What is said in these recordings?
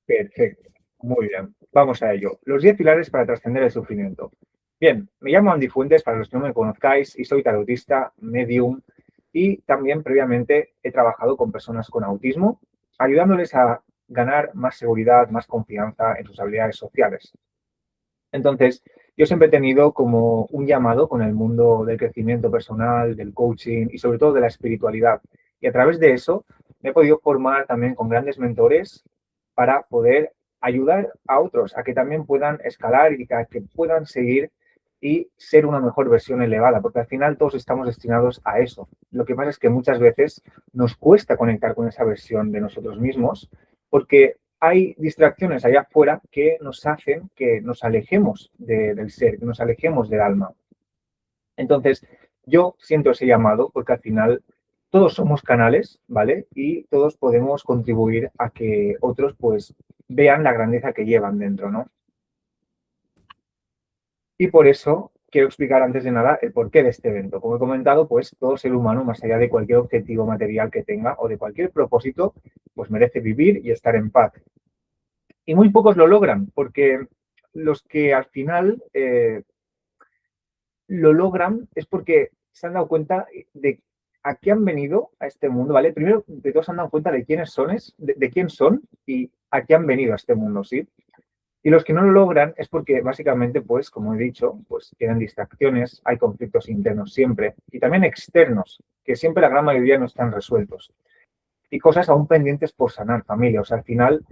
Perfecto, muy bien. Vamos a ello. Los 10 pilares para trascender el sufrimiento. Bien, me llamo Andy Fuentes, para los que no me conozcáis, y soy tarotista, medium, y también previamente he trabajado con personas con autismo, ayudándoles a ganar más seguridad, más confianza en sus habilidades sociales. Entonces, yo siempre he tenido como un llamado con el mundo del crecimiento personal, del coaching y sobre todo de la espiritualidad. Y a través de eso me he podido formar también con grandes mentores para poder ayudar a otros a que también puedan escalar y a que puedan seguir y ser una mejor versión elevada, porque al final todos estamos destinados a eso. Lo que pasa es que muchas veces nos cuesta conectar con esa versión de nosotros mismos porque hay distracciones allá afuera que nos hacen que nos alejemos del ser, que nos alejemos del alma. Entonces, yo siento ese llamado porque al final todos somos canales, ¿vale? Y todos podemos contribuir a que otros pues vean la grandeza que llevan dentro, ¿no? Y por eso quiero explicar antes de nada el porqué de este evento. Como he comentado, pues todo ser humano, más allá de cualquier objetivo material que tenga o de cualquier propósito, pues merece vivir y estar en paz. Y muy pocos lo logran, porque los que al final lo logran es porque se han dado cuenta de a qué han venido a este mundo, ¿vale? Primero de todo se han dado cuenta de quiénes son, de quién son y a qué han venido a este mundo, ¿sí? Y los que no lo logran es porque básicamente, pues, como he dicho, pues tienen distracciones, hay conflictos internos siempre y también externos, que siempre la gran mayoría no están resueltos. Y cosas aún pendientes por sanar, familia. O sea, al final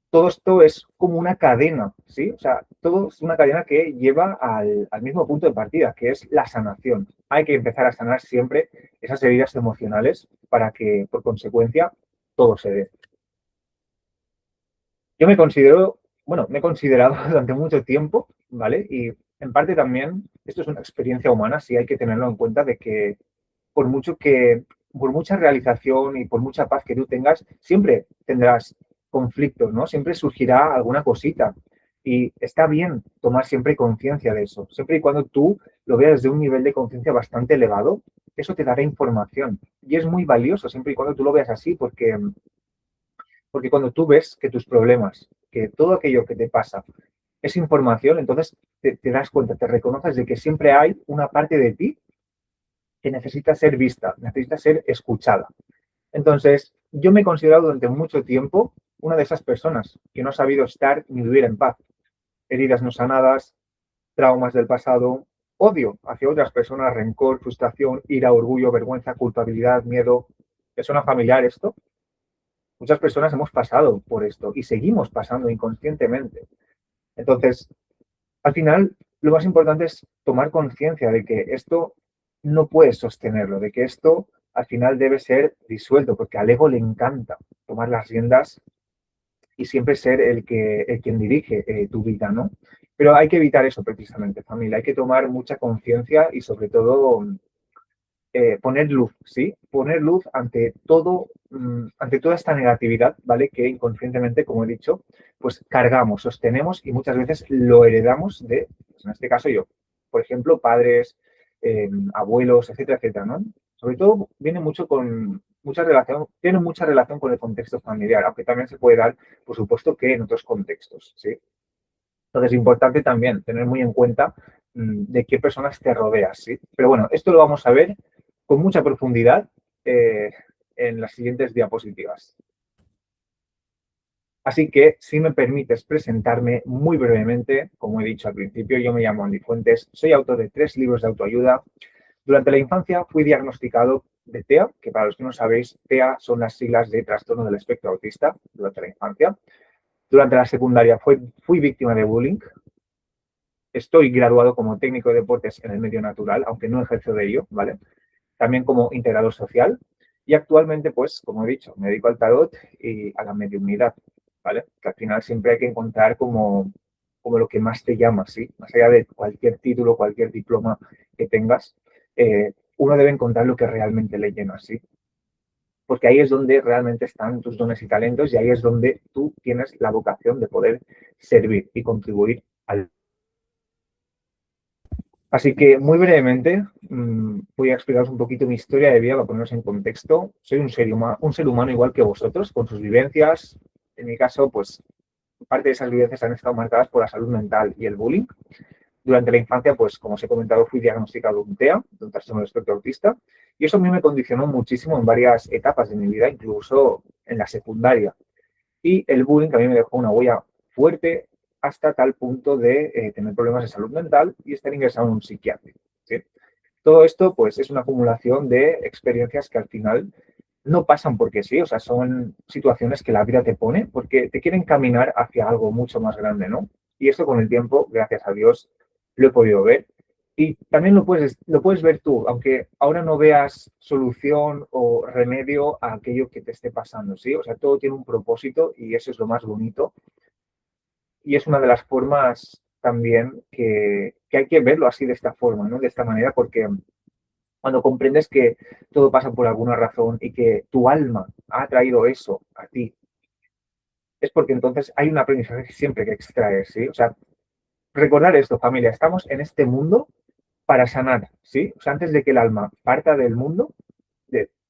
todo esto es como una cadena, ¿sí? O sea, todo es una cadena que lleva al mismo punto de partida, que es la sanación. Hay que empezar a sanar siempre esas heridas emocionales para que, por consecuencia, todo se dé. Yo me considero, bueno, me he considerado durante mucho tiempo, ¿vale? Y en parte también, esto es una experiencia humana, sí hay que tenerlo en cuenta de que por mucho que, por mucha realización y por mucha paz que tú tengas, siempre tendrás conflictos, ¿no? Siempre surgirá alguna cosita. Y está bien tomar siempre conciencia de eso. Siempre y cuando tú lo veas desde un nivel de conciencia bastante elevado, eso te dará información. Y es muy valioso siempre y cuando tú lo veas así, porque cuando tú ves que tus problemas, que todo aquello que te pasa es información, entonces te das cuenta, te reconoces de que siempre hay una parte de ti que necesita ser vista, necesita ser escuchada. Entonces, yo me he considerado durante mucho tiempo una de esas personas que no ha sabido estar ni vivir en paz. Heridas no sanadas, traumas del pasado, odio hacia otras personas, rencor, frustración, ira, orgullo, vergüenza, culpabilidad, miedo. ¿Te suena familiar esto? Muchas personas hemos pasado por esto y seguimos pasando inconscientemente. Entonces, al final, lo más importante es tomar conciencia de que esto no puedes sostenerlo, de que esto al final debe ser disuelto, porque al ego le encanta tomar las riendas y siempre ser el quien dirige tu vida, ¿no? Pero hay que evitar eso precisamente, familia. Hay que tomar mucha conciencia y sobre todo poner luz, ¿sí? Poner luz ante todo, ante toda esta negatividad, ¿vale? Que inconscientemente, como he dicho, pues cargamos, sostenemos y muchas veces lo heredamos de, pues en este caso yo, por ejemplo, padres, abuelos, etcétera, etcétera, ¿no? Sobre todo viene mucho con mucha relación, tiene mucha relación con el contexto familiar, aunque también se puede dar, por supuesto, que en otros contextos, ¿sí? Entonces es importante también tener muy en cuenta de qué personas te rodeas, ¿sí? Pero bueno, esto lo vamos a ver con mucha profundidad eh, en las siguientes diapositivas. Así que, si me permites presentarme muy brevemente, como he dicho al principio, yo me llamo Andy Fuentes, soy autor de 3 libros de autoayuda. Durante la infancia fui diagnosticado de TEA, que para los que no sabéis, TEA son las siglas de trastorno del espectro autista durante la infancia. Durante la secundaria fui víctima de bullying. Estoy graduado como técnico de deportes en el medio natural, aunque no ejerzo de ello, ¿vale? También como integrador social. Y actualmente, pues, como he dicho, me dedico al tarot y a la mediunidad, ¿vale? Que al final siempre hay que encontrar como lo que más te llama, ¿sí? Más allá de cualquier título, cualquier diploma que tengas, uno debe encontrar lo que realmente le llena, ¿sí? Porque ahí es donde realmente están tus dones y talentos y ahí es donde tú tienes la vocación de poder servir y contribuir al. Así que muy brevemente voy a explicaros un poquito mi historia de vida para poneros en contexto. Soy un ser humano igual que vosotros, con sus vivencias. En mi caso, pues parte de esas vivencias han estado marcadas por la salud mental y el bullying. Durante la infancia, pues como os he comentado, fui diagnosticado un TEA, de un trastorno del espectro autista, y eso a mí me condicionó muchísimo en varias etapas de mi vida, incluso en la secundaria. Y el bullying a mí me dejó una huella fuerte hasta tal punto de tener problemas de salud mental y estar ingresado en un psiquiátrico. ¿Sí? Todo esto, pues, es una acumulación de experiencias que al final no pasan porque sí, o sea, son situaciones que la vida te pone porque te quieren caminar hacia algo mucho más grande, ¿no? Y esto con el tiempo, gracias a Dios, lo he podido ver. Y también lo puedes ver tú, aunque ahora no veas solución o remedio a aquello que te esté pasando, ¿sí? O sea, todo tiene un propósito y eso es lo más bonito. Y es una de las formas también que hay que verlo así de esta forma, ¿no? De esta manera, porque cuando comprendes que todo pasa por alguna razón y que tu alma ha traído eso a ti, es porque entonces hay un aprendizaje siempre que extraer, ¿sí? O sea, recordar esto, familia, estamos en este mundo para sanar, ¿sí? O sea, antes de que el alma parta del mundo,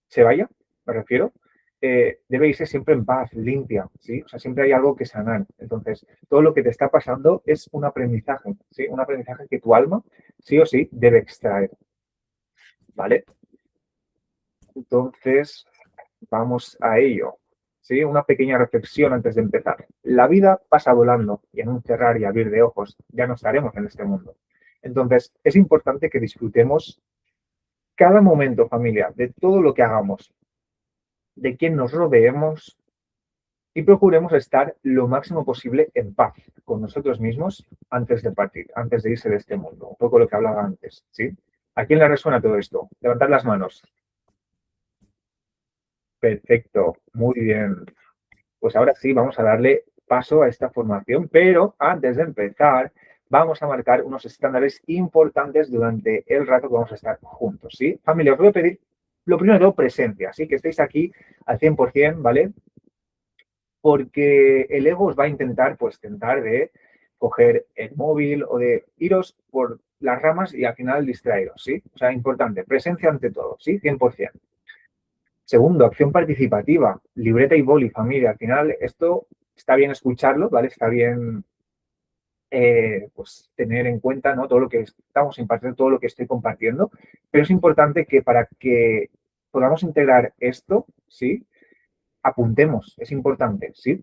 se vaya, me refiero, debe irse siempre en paz, limpia, ¿sí? O sea, siempre hay algo que sanar. Entonces, todo lo que te está pasando es un aprendizaje, ¿sí? Un aprendizaje que tu alma, sí o sí, debe extraer, ¿vale? Entonces, vamos a ello. ¿Sí? Una pequeña reflexión antes de empezar. La vida pasa volando y en un cerrar y abrir de ojos ya no estaremos en este mundo. Entonces, es importante que disfrutemos cada momento, familia, de todo lo que hagamos, de quien nos rodeemos y procuremos estar lo máximo posible en paz con nosotros mismos antes de partir, antes de irse de este mundo. Un poco lo que hablaba antes, ¿sí? ¿A quién le resuena todo esto? Levantad las manos. Perfecto, muy bien. Pues ahora sí, vamos a darle paso a esta formación, pero antes de empezar, vamos a marcar unos estándares importantes durante el rato que vamos a estar juntos, ¿sí? Familia, os voy a pedir, lo primero de todo, presencia, así que estéis aquí al 100%, ¿vale? Porque el ego os va a intentar, pues, tentar de coger el móvil o de iros por las ramas y al final distraeros, ¿sí? O sea, importante, presencia ante todo, ¿sí? 100%. Segundo, acción participativa, libreta y boli, familia. Al final, esto está bien escucharlo, ¿vale? Está bien pues tener en cuenta, ¿no? Todo lo que estamos impartiendo, todo lo que estoy compartiendo, pero es importante que para que podamos integrar esto, ¿sí? Apuntemos, es importante, ¿sí?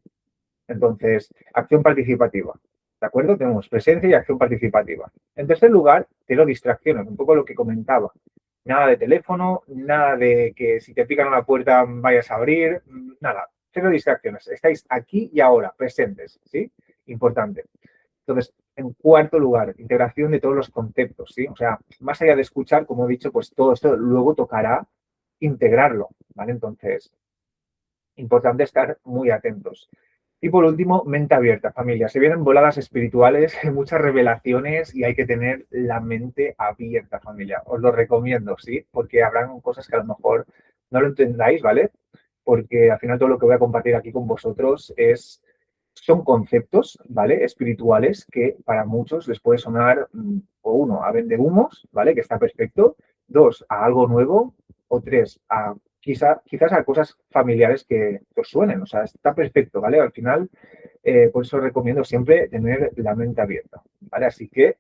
Entonces, acción participativa. ¿De acuerdo? Tenemos presencia y acción participativa. En tercer lugar, cero distracciones, un poco lo que comentaba. Nada de teléfono, nada de que si te pican a la puerta vayas a abrir, nada. Cero distracciones. Estáis aquí y ahora, presentes, ¿sí? Importante. Entonces, en cuarto lugar, integración de todos los conceptos, ¿sí? O sea, más allá de escuchar, como he dicho, pues todo esto luego tocará integrarlo, ¿vale? Entonces, importante estar muy atentos. Y por último, mente abierta, familia. Se vienen voladas espirituales, muchas revelaciones y hay que tener la mente abierta, familia. Os lo recomiendo, ¿sí? Porque habrán cosas que a lo mejor no lo entendáis, ¿vale? Porque al final todo lo que voy a compartir aquí con vosotros son conceptos, ¿vale? Espirituales que para muchos les puede sonar, o uno, a vendehumos, ¿vale? Que está perfecto. Dos, a algo nuevo. O tres, a quizás a cosas familiares que os suenen. O sea, está perfecto, ¿vale? Al final, por eso os recomiendo siempre tener la mente abierta, ¿vale? Así que,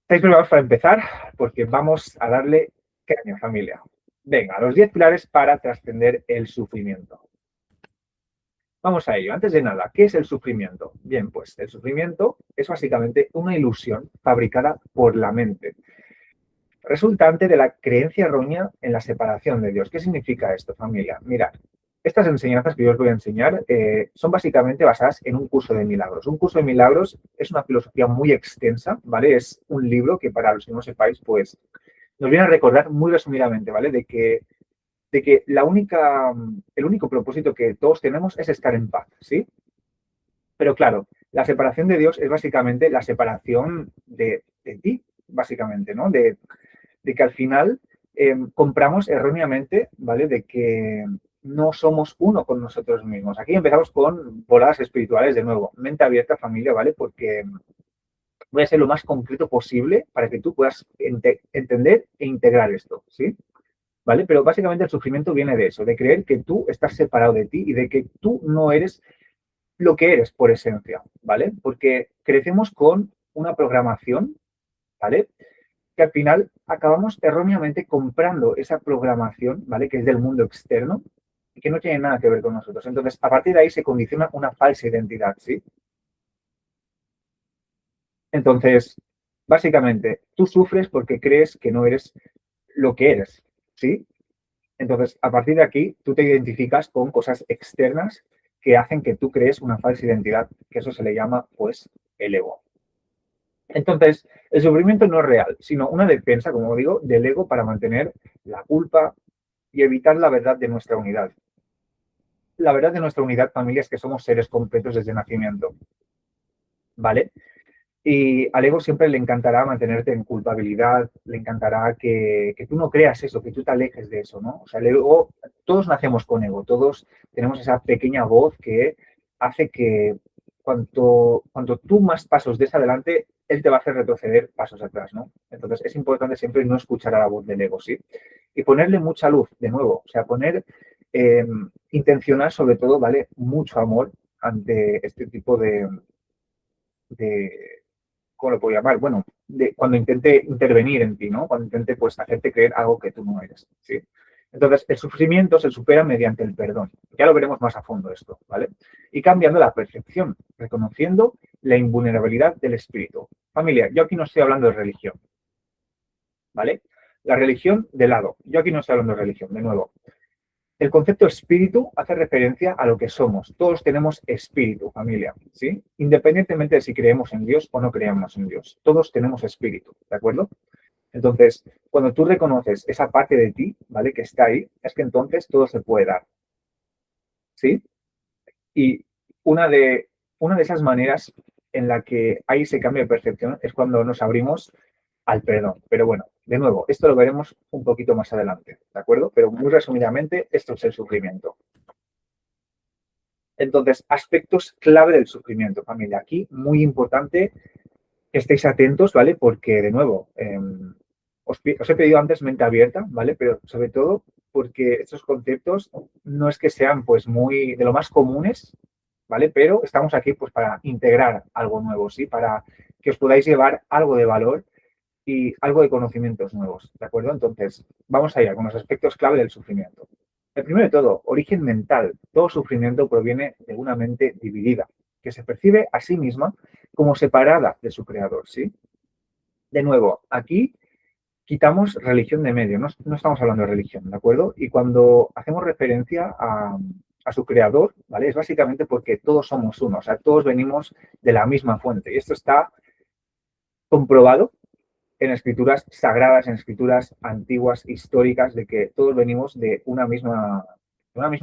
¿estáis preparados para empezar? Porque vamos a darle caña, familia. Venga, los 10 pilares para trascender el sufrimiento. Vamos a ello. Antes de nada, ¿qué es el sufrimiento? Bien, pues el sufrimiento es básicamente una ilusión fabricada por la mente, resultante de la creencia errónea en la separación de Dios. ¿Qué significa esto, familia? Mirad, estas enseñanzas que yo os voy a enseñar son básicamente basadas en un curso de milagros. Un curso de milagros es una filosofía muy extensa, ¿vale? Es un libro que para los que no sepáis, pues nos viene a recordar muy resumidamente, ¿vale? De que el único propósito que todos tenemos es estar en paz, ¿sí? Pero claro, la separación de Dios es básicamente la separación de ti, básicamente, ¿no? De que al final compramos erróneamente, ¿vale? De que no somos uno con nosotros mismos. Aquí empezamos con voladas espirituales de nuevo. Mente abierta, familia, ¿vale? Porque voy a ser lo más concreto posible para que tú puedas entender e integrar esto, ¿sí? ¿Vale? Pero básicamente el sufrimiento viene de eso, de creer que tú estás separado de ti y de que tú no eres lo que eres por esencia, ¿vale? Porque crecemos con una programación, ¿vale? Que al final acabamos erróneamente comprando esa programación, ¿vale? Que es del mundo externo y que no tiene nada que ver con nosotros. Entonces, a partir de ahí se condiciona una falsa identidad, ¿sí? Entonces, básicamente, tú sufres porque crees que no eres lo que eres, ¿sí? Entonces, a partir de aquí, tú te identificas con cosas externas que hacen que tú crees una falsa identidad, que eso se le llama, pues, el ego. Entonces, el sufrimiento no es real, sino una defensa, como digo, del ego para mantener la culpa y evitar la verdad de nuestra unidad. La verdad de nuestra unidad, familia, es que somos seres completos desde nacimiento, ¿vale? Y al ego siempre le encantará mantenerte en culpabilidad, le encantará que tú no creas eso, que tú te alejes de eso, ¿no? O sea, el ego, todos nacemos con ego, todos tenemos esa pequeña voz que hace que cuanto tú más pasos des adelante, él te va a hacer retroceder pasos atrás, ¿no? Entonces es importante siempre no escuchar a la voz del ego, ¿sí? Y ponerle mucha luz, de nuevo, o sea, poner, eh, intencionar sobre todo, ¿vale? Mucho amor ante este tipo de ¿cómo lo puedo llamar? Bueno, cuando intente intervenir en ti, ¿no? Cuando intente, pues, hacerte creer algo que tú no eres, ¿sí? Entonces, el sufrimiento se supera mediante el perdón. Ya lo veremos más a fondo esto, ¿vale? Y cambiando la percepción, reconociendo la invulnerabilidad del espíritu. Familia, yo aquí no estoy hablando de religión, ¿vale? La religión de lado. Yo aquí no estoy hablando de religión, de nuevo. El concepto espíritu hace referencia a lo que somos. Todos tenemos espíritu, familia, ¿sí? Independientemente de si creemos en Dios o no creemos en Dios. Todos tenemos espíritu, ¿de acuerdo? Entonces, cuando tú reconoces esa parte de ti, ¿vale? Que está ahí, es que entonces todo se puede dar, ¿sí? Y una de, una de esas maneras en la que hay ese cambio de percepción es cuando nos abrimos al perdón. Pero bueno, de nuevo, esto lo veremos un poquito más adelante, ¿de acuerdo? Pero muy resumidamente, esto es el sufrimiento. Entonces, aspectos clave del sufrimiento, familia. Aquí, muy importante que estéis atentos, ¿vale? Porque, de nuevo, os he pedido antes mente abierta, ¿vale? Pero sobre todo porque estos conceptos no es que sean, pues, muy de lo más comunes, ¿vale? Pero estamos aquí, pues, para integrar algo nuevo, ¿sí? Para que os podáis llevar algo de valor y algo de conocimientos nuevos, ¿de acuerdo? Entonces, vamos allá con los aspectos clave del sufrimiento. El primero de todo, origen mental. Todo sufrimiento proviene de una mente dividida, que se percibe a sí misma como separada de su creador, ¿sí? De nuevo, aquí quitamos religión de medio, no estamos hablando de religión, ¿de acuerdo? Y cuando hacemos referencia a su creador, ¿vale? Es básicamente porque todos somos uno, o sea, todos venimos de la misma fuente. Y esto está comprobado en escrituras sagradas, en escrituras antiguas, históricas, de que todos venimos de una misma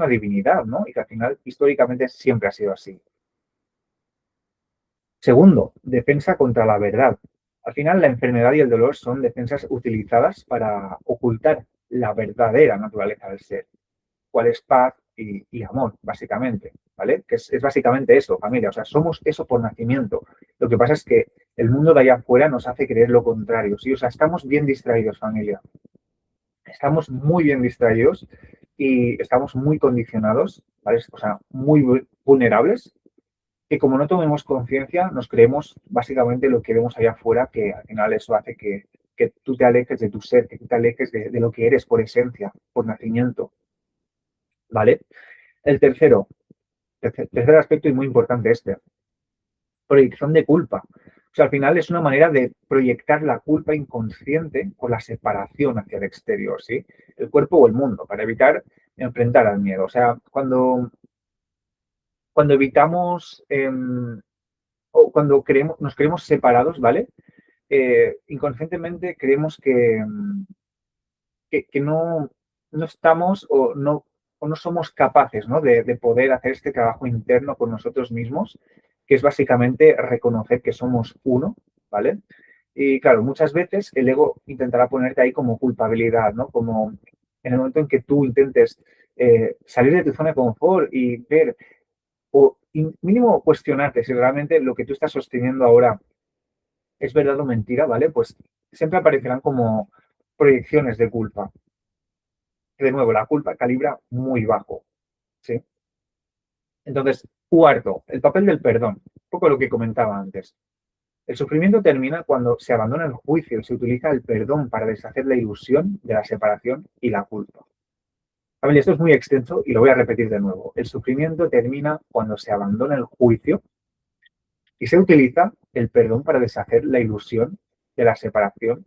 divinidad, ¿no? Y que al final, históricamente, siempre ha sido así. Segundo, defensa contra la verdad. Al final, la enfermedad y el dolor son defensas utilizadas para ocultar la verdadera naturaleza del ser, cuál es paz y amor, básicamente, ¿vale? Que es básicamente eso, familia, o sea, somos eso por nacimiento. Lo que pasa es que el mundo de allá afuera nos hace creer lo contrario, ¿sí? O sea, estamos bien distraídos, familia. Estamos muy bien distraídos y estamos muy condicionados, ¿vale? O sea, muy vulnerables, que como no tomemos conciencia, nos creemos básicamente lo que vemos allá afuera, que al final eso hace que tú te alejes de tu ser, que tú te alejes de lo que eres por esencia, por nacimiento, ¿vale? El tercer aspecto y muy importante este, proyección de culpa. O sea, al final es una manera de proyectar la culpa inconsciente con la separación hacia el exterior, ¿sí? El cuerpo o el mundo, para evitar enfrentar al miedo. O sea, cuando evitamos o cuando nos creemos separados, ¿vale? Inconscientemente creemos que no estamos o no somos capaces, ¿no? De poder hacer este trabajo interno con nosotros mismos, que es básicamente reconocer que somos uno, ¿vale? Y claro, muchas veces el ego intentará ponerte ahí como culpabilidad, ¿no? Como en el momento en que tú intentes salir de tu zona de confort y ver, o mínimo cuestionarte si realmente lo que tú estás sosteniendo ahora es verdad o mentira, ¿vale? Pues siempre aparecerán como proyecciones de culpa. De nuevo, la culpa calibra muy bajo, ¿sí? Entonces, cuarto, el papel del perdón. Un poco lo que comentaba antes. El sufrimiento termina cuando se abandona el juicio y se utiliza el perdón para deshacer la ilusión de la separación y la culpa. Familia, esto es muy extenso y lo voy a repetir de nuevo. El sufrimiento termina cuando se abandona el juicio y se utiliza el perdón para deshacer la ilusión de la separación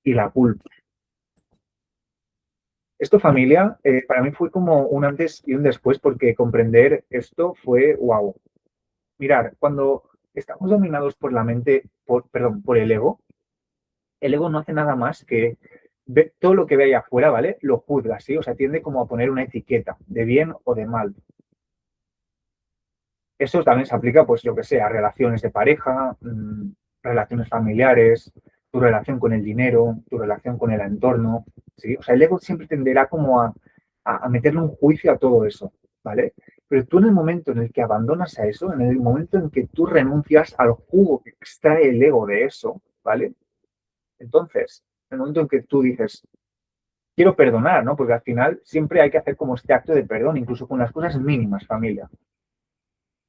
y la culpa. Esto, familia, para mí fue como un antes y un después porque comprender esto fue wow. Mirar, cuando estamos dominados por la mente, perdón, por el ego no hace nada más que ver todo lo que ve allá afuera, ¿vale? Lo juzga, ¿sí? O sea, tiende como a poner una etiqueta de bien o de mal. Eso también se aplica, pues yo que sé, a relaciones de pareja, relaciones familiares, tu relación con el dinero, tu relación con el entorno, ¿sí? O sea, el ego siempre tenderá como a meterle un juicio a todo eso, ¿vale? Pero tú en el momento en el que abandonas a eso, en el momento en que tú renuncias al jugo que extrae el ego de eso, ¿vale? Entonces, en el momento en que tú dices, quiero perdonar, ¿no? Porque al final siempre hay que hacer como este acto de perdón, incluso con las cosas mínimas, familia.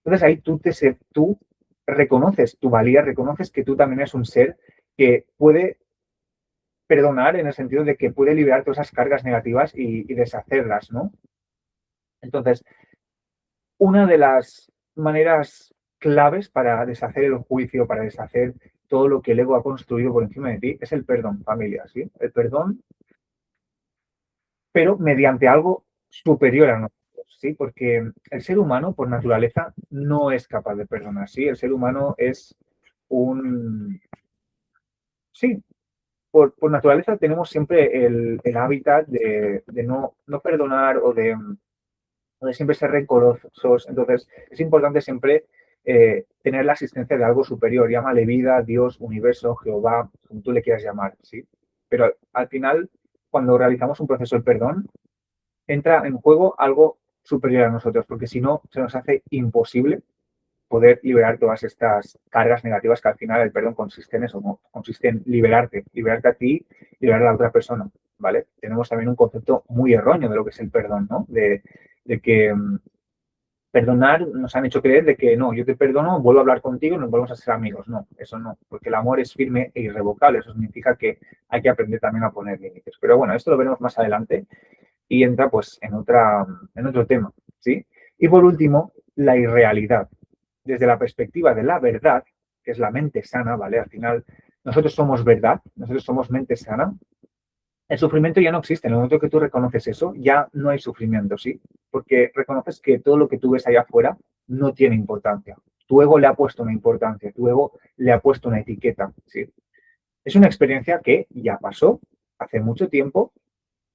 Entonces ahí tú reconoces tu valía, reconoces que tú también eres un ser que puede perdonar en el sentido de que puede liberar todas esas cargas negativas y deshacerlas, ¿no? Entonces, una de las maneras claves para deshacer el juicio, para deshacer todo lo que el ego ha construido por encima de ti, es el perdón, familia, ¿sí? El perdón, pero mediante algo superior a nosotros, ¿sí? Porque el ser humano, por naturaleza, no es capaz de perdonar, ¿sí? El ser humano es un... Sí, por naturaleza tenemos siempre el hábitat de no perdonar o de siempre ser rencorosos. Entonces, es importante siempre tener la asistencia de algo superior. Llámale vida, Dios, universo, Jehová, como tú le quieras llamar, ¿sí? Pero al final, cuando realizamos un proceso de perdón, entra en juego algo superior a nosotros, porque si no, se nos hace imposible poder liberar todas estas cargas negativas que al final el perdón consiste en eso, ¿no? Consiste en liberarte a ti, liberar a la otra persona, ¿vale? Tenemos también un concepto muy erróneo de lo que es el perdón, ¿no? De que perdonar nos han hecho creer de que no, yo te perdono, vuelvo a hablar contigo y nos volvemos a ser amigos. No, eso no, porque el amor es firme e irrevocable. Eso significa que hay que aprender también a poner límites. Pero bueno, esto lo veremos más adelante y entra pues en otro tema, ¿sí? Y por último, la irrealidad. Desde la perspectiva de la verdad, que es la mente sana, ¿vale? Al final, nosotros somos verdad, nosotros somos mente sana. El sufrimiento ya no existe. En el momento que tú reconoces eso, ya no hay sufrimiento, ¿sí? Porque reconoces que todo lo que tú ves allá afuera no tiene importancia. Tu ego le ha puesto una importancia, tu ego le ha puesto una etiqueta, ¿sí? Es una experiencia que ya pasó hace mucho tiempo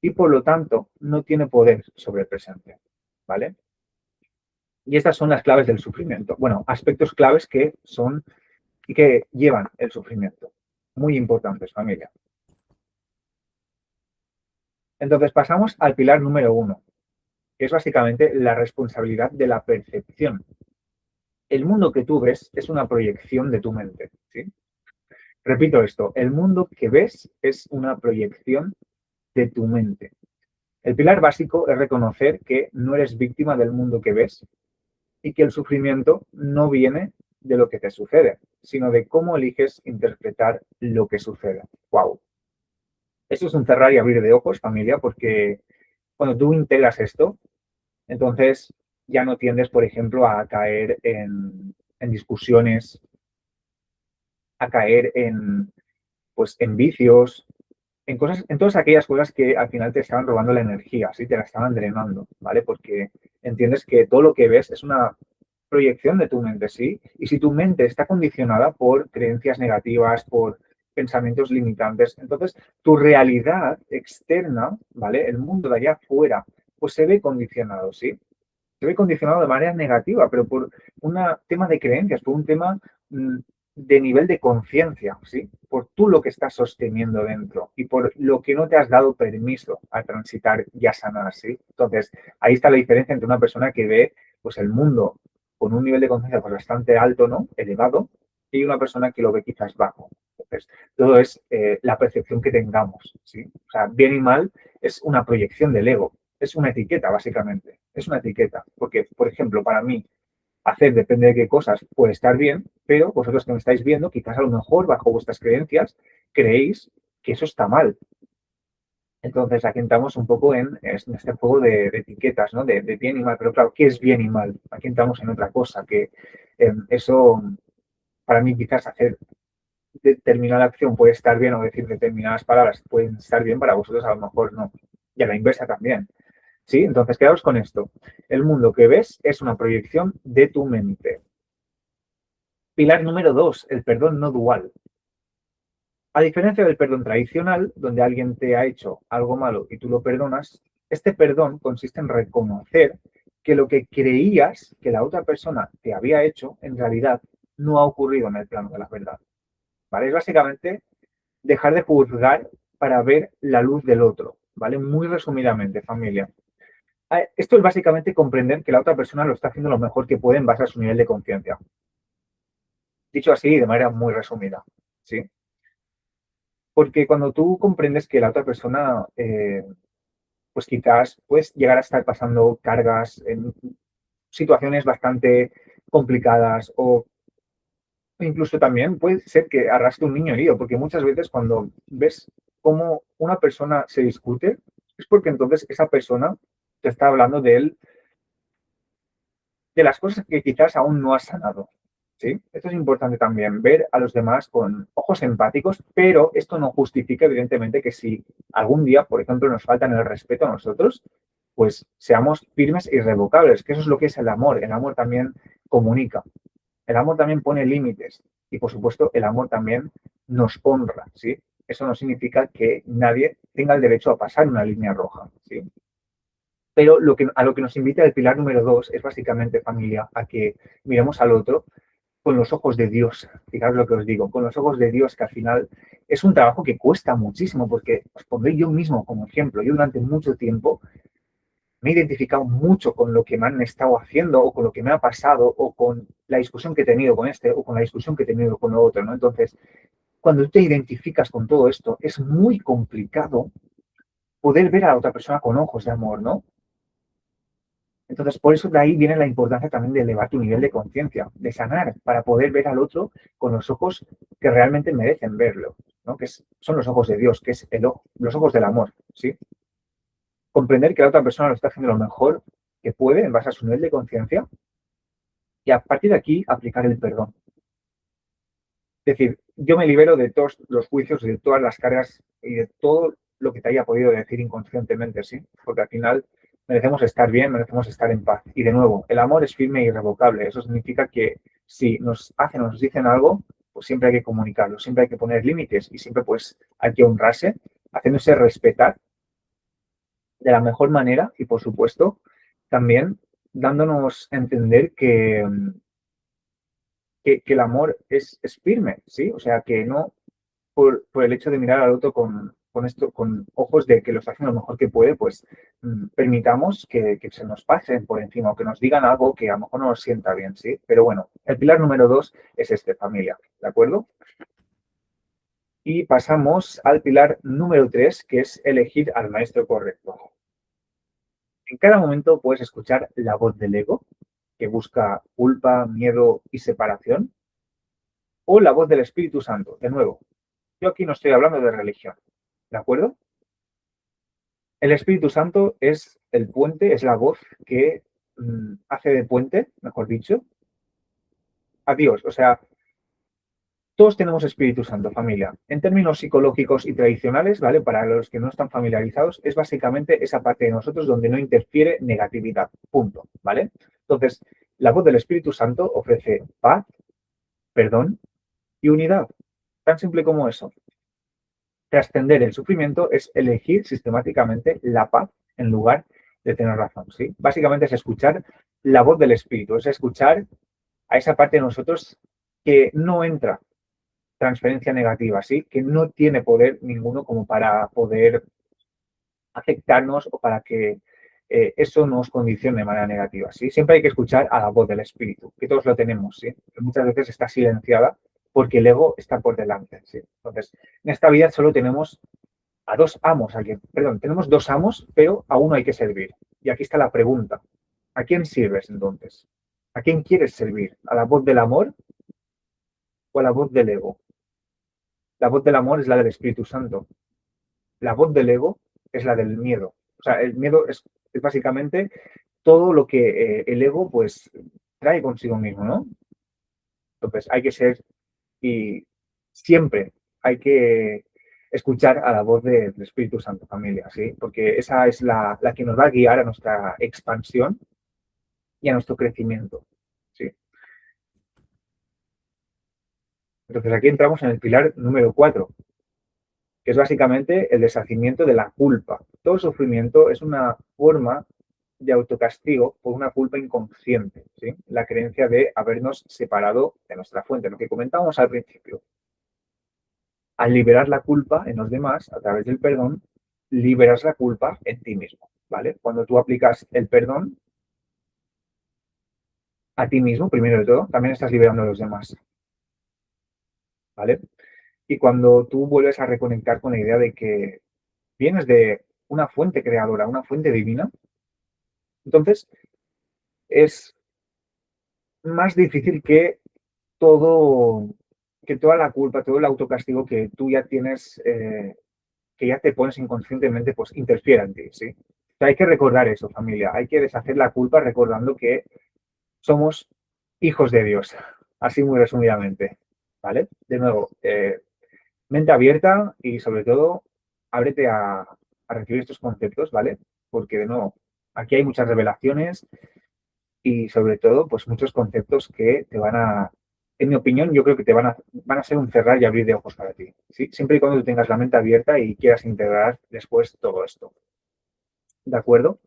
y por lo tanto no tiene poder sobre el presente, ¿vale? Y estas son las claves del sufrimiento. Bueno, aspectos claves que son y que llevan el sufrimiento. Muy importantes, familia. Entonces pasamos al pilar número uno, que es básicamente la responsabilidad de la percepción. El mundo que tú ves es una proyección de tu mente, ¿sí? Repito esto, el mundo que ves es una proyección de tu mente. El pilar básico es reconocer que no eres víctima del mundo que ves y que el sufrimiento no viene de lo que te sucede, sino de cómo eliges interpretar lo que sucede. ¡Wow! Esto es un cerrar y abrir de ojos, familia, porque cuando tú integras esto, entonces ya no tiendes, por ejemplo, a caer en discusiones, a caer pues, en vicios, en cosas, en todas aquellas cosas que al final te estaban robando la energía, ¿sí? Te la estaban drenando, ¿vale? Porque entiendes que todo lo que ves es una proyección de tu mente, ¿sí? Y si tu mente está condicionada por creencias negativas, por pensamientos limitantes, entonces tu realidad externa, ¿vale? El mundo de allá afuera, pues se ve condicionado, ¿sí? Se ve condicionado de manera negativa, pero por un tema de creencias, por un tema mm, de nivel de conciencia, ¿sí? Por tú lo que estás sosteniendo dentro y por lo que no te has dado permiso a transitar y a sanar, ¿sí? Entonces, ahí está la diferencia entre una persona que ve pues el mundo con un nivel de conciencia pues, bastante alto, ¿no? Elevado, y una persona que lo ve quizás bajo. Entonces, todo es la percepción que tengamos, ¿sí? O sea, bien y mal es una proyección del ego. es una etiqueta, básicamente. Es una etiqueta. Porque, por ejemplo, para mí, hacer depende de qué cosas puede estar bien, pero vosotros que me estáis viendo, quizás a lo mejor, bajo vuestras creencias, creéis que eso está mal. Entonces, aquí entramos un poco en este juego de etiquetas, ¿no? De bien y mal. Pero claro, ¿qué es bien y mal? Aquí entramos en otra cosa, que eso, para mí, quizás hacer determinada acción puede estar bien o decir determinadas palabras pueden estar bien, para vosotros a lo mejor no. Y a la inversa también. ¿Sí? Entonces, quedaos con esto. El mundo que ves es una proyección de tu mente. Pilar número 2, el perdón no dual. A diferencia del perdón tradicional, donde alguien te ha hecho algo malo y tú lo perdonas, este perdón consiste en reconocer que lo que creías que la otra persona te había hecho, en realidad no ha ocurrido en el plano de la verdad. ¿Vale? Es básicamente dejar de juzgar para ver la luz del otro. ¿Vale? Muy resumidamente, familia. Esto es básicamente comprender que la otra persona lo está haciendo lo mejor que puede en base a su nivel de conciencia. Dicho así, de manera muy resumida. ¿Sí? Porque cuando tú comprendes que la otra persona, pues quizás puedes llegar a estar pasando cargas en situaciones bastante complicadas o incluso también puede ser que arrastre un niño herido, porque muchas veces cuando ves cómo una persona se discute, es porque entonces esa persona te está hablando de él, de las cosas que quizás aún no has sanado. ¿Sí? Esto es importante también, ver a los demás con ojos empáticos, pero esto no justifica, evidentemente, que si algún día, por ejemplo, nos faltan el respeto a nosotros, pues seamos firmes e irrevocables, que eso es lo que es el amor. El amor también comunica, el amor también pone límites y, por supuesto, el amor también nos honra, ¿sí? Eso no significa que nadie tenga el derecho a pasar una línea roja, ¿sí? Pero a lo que nos invita el pilar número 2 es básicamente, familia, a que miremos al otro con los ojos de Dios. Fijaros lo que os digo, con los ojos de Dios, que al final es un trabajo que cuesta muchísimo, porque os pondré yo mismo como ejemplo. Yo durante mucho tiempo me he identificado mucho con lo que me han estado haciendo o con lo que me ha pasado o con la discusión que he tenido con este o con la discusión que he tenido con lo otro, ¿no? Entonces, cuando tú te identificas con todo esto, es muy complicado poder ver a la otra persona con ojos de amor, ¿no? Entonces, por eso de ahí viene la importancia también de elevar tu nivel de conciencia, de sanar, para poder ver al otro con los ojos que realmente merecen verlo, ¿no? Son los ojos de Dios, que es los ojos del amor, ¿sí? Comprender que la otra persona lo está haciendo lo mejor que puede en base a su nivel de conciencia y a partir de aquí aplicar el perdón. Es decir, yo me libero de todos los juicios, de todas las cargas y de todo lo que te haya podido decir inconscientemente, ¿sí? Porque al final merecemos estar bien, merecemos estar en paz. Y de nuevo, el amor es firme e irrevocable. Eso significa que si nos hacen o nos dicen algo, pues siempre hay que comunicarlo, siempre hay que poner límites y siempre pues hay que honrarse, haciéndose respetar de la mejor manera y, por supuesto, también dándonos a entender que el amor es firme, ¿sí? O sea, que no por el hecho de mirar al otro con ojos de que lo está haciendo lo mejor que puede, pues permitamos que se nos pasen por encima o que nos digan algo que a lo mejor no nos sienta bien, ¿sí? Pero bueno, el pilar número 2 es familia, ¿de acuerdo? Y pasamos al pilar número 3, que es elegir al maestro correcto. En cada momento puedes escuchar la voz del ego, que busca culpa, miedo y separación, o la voz del Espíritu Santo. De nuevo, yo aquí no estoy hablando de religión, ¿de acuerdo? El Espíritu Santo es el puente, es la voz que hace de puente, mejor dicho, a Dios. O sea, todos tenemos Espíritu Santo, familia. En términos psicológicos y tradicionales, ¿vale? Para los que no están familiarizados, es básicamente esa parte de nosotros donde no interfiere negatividad. Punto, ¿vale? Entonces, la voz del Espíritu Santo ofrece paz, perdón y unidad. Tan simple como eso. Trascender el sufrimiento es elegir sistemáticamente la paz en lugar de tener razón, ¿sí? Básicamente es escuchar la voz del espíritu, es escuchar a esa parte de nosotros que no entra transferencia negativa, ¿sí? Que no tiene poder ninguno como para poder afectarnos o para que eso nos condicione de manera negativa, ¿sí? Siempre hay que escuchar a la voz del espíritu, que todos lo tenemos, ¿sí? Que muchas veces está silenciada porque el ego está por delante, ¿sí? Entonces, en esta vida solo tenemos a dos amos, perdón, tenemos dos amos, pero a uno hay que servir. Y aquí está la pregunta. ¿A quién sirves entonces? ¿A quién quieres servir? ¿A la voz del amor o a la voz del ego? La voz del amor es la del Espíritu Santo. La voz del ego es la del miedo. O sea, el miedo es básicamente todo lo que el ego pues trae consigo mismo, ¿no? Entonces hay que ser y siempre hay que escuchar a la voz del Espíritu Santo, familia, ¿sí? Porque esa es la que nos va a guiar a nuestra expansión y a nuestro crecimiento, ¿sí? Entonces aquí entramos en el pilar número 4, que es básicamente el deshacimiento de la culpa. Todo sufrimiento es una forma de autocastigo por una culpa inconsciente, ¿sí? La creencia de habernos separado de nuestra fuente, lo que comentábamos al principio. Al liberar la culpa en los demás a través del perdón, liberas la culpa en ti mismo, ¿vale? Cuando tú aplicas el perdón a ti mismo, primero de todo, también estás liberando a los demás, ¿vale? Y cuando tú vuelves a reconectar con la idea de que vienes de una fuente creadora, una fuente divina, entonces es más difícil todo, que toda la culpa, todo el autocastigo que tú ya tienes, que ya te pones inconscientemente, pues interfiera en ti, ¿sí? O sea, hay que recordar eso, familia. Hay que deshacer la culpa recordando que somos hijos de Dios, así muy resumidamente, ¿vale? De nuevo, mente abierta y sobre todo, ábrete a recibir estos conceptos, ¿vale? Porque de nuevo, aquí hay muchas revelaciones y sobre todo, pues muchos conceptos que te van a, en mi opinión, yo creo que van a ser un cerrar y abrir de ojos para ti, ¿sí? Siempre y cuando tú tengas la mente abierta y quieras integrar después todo esto, ¿de acuerdo?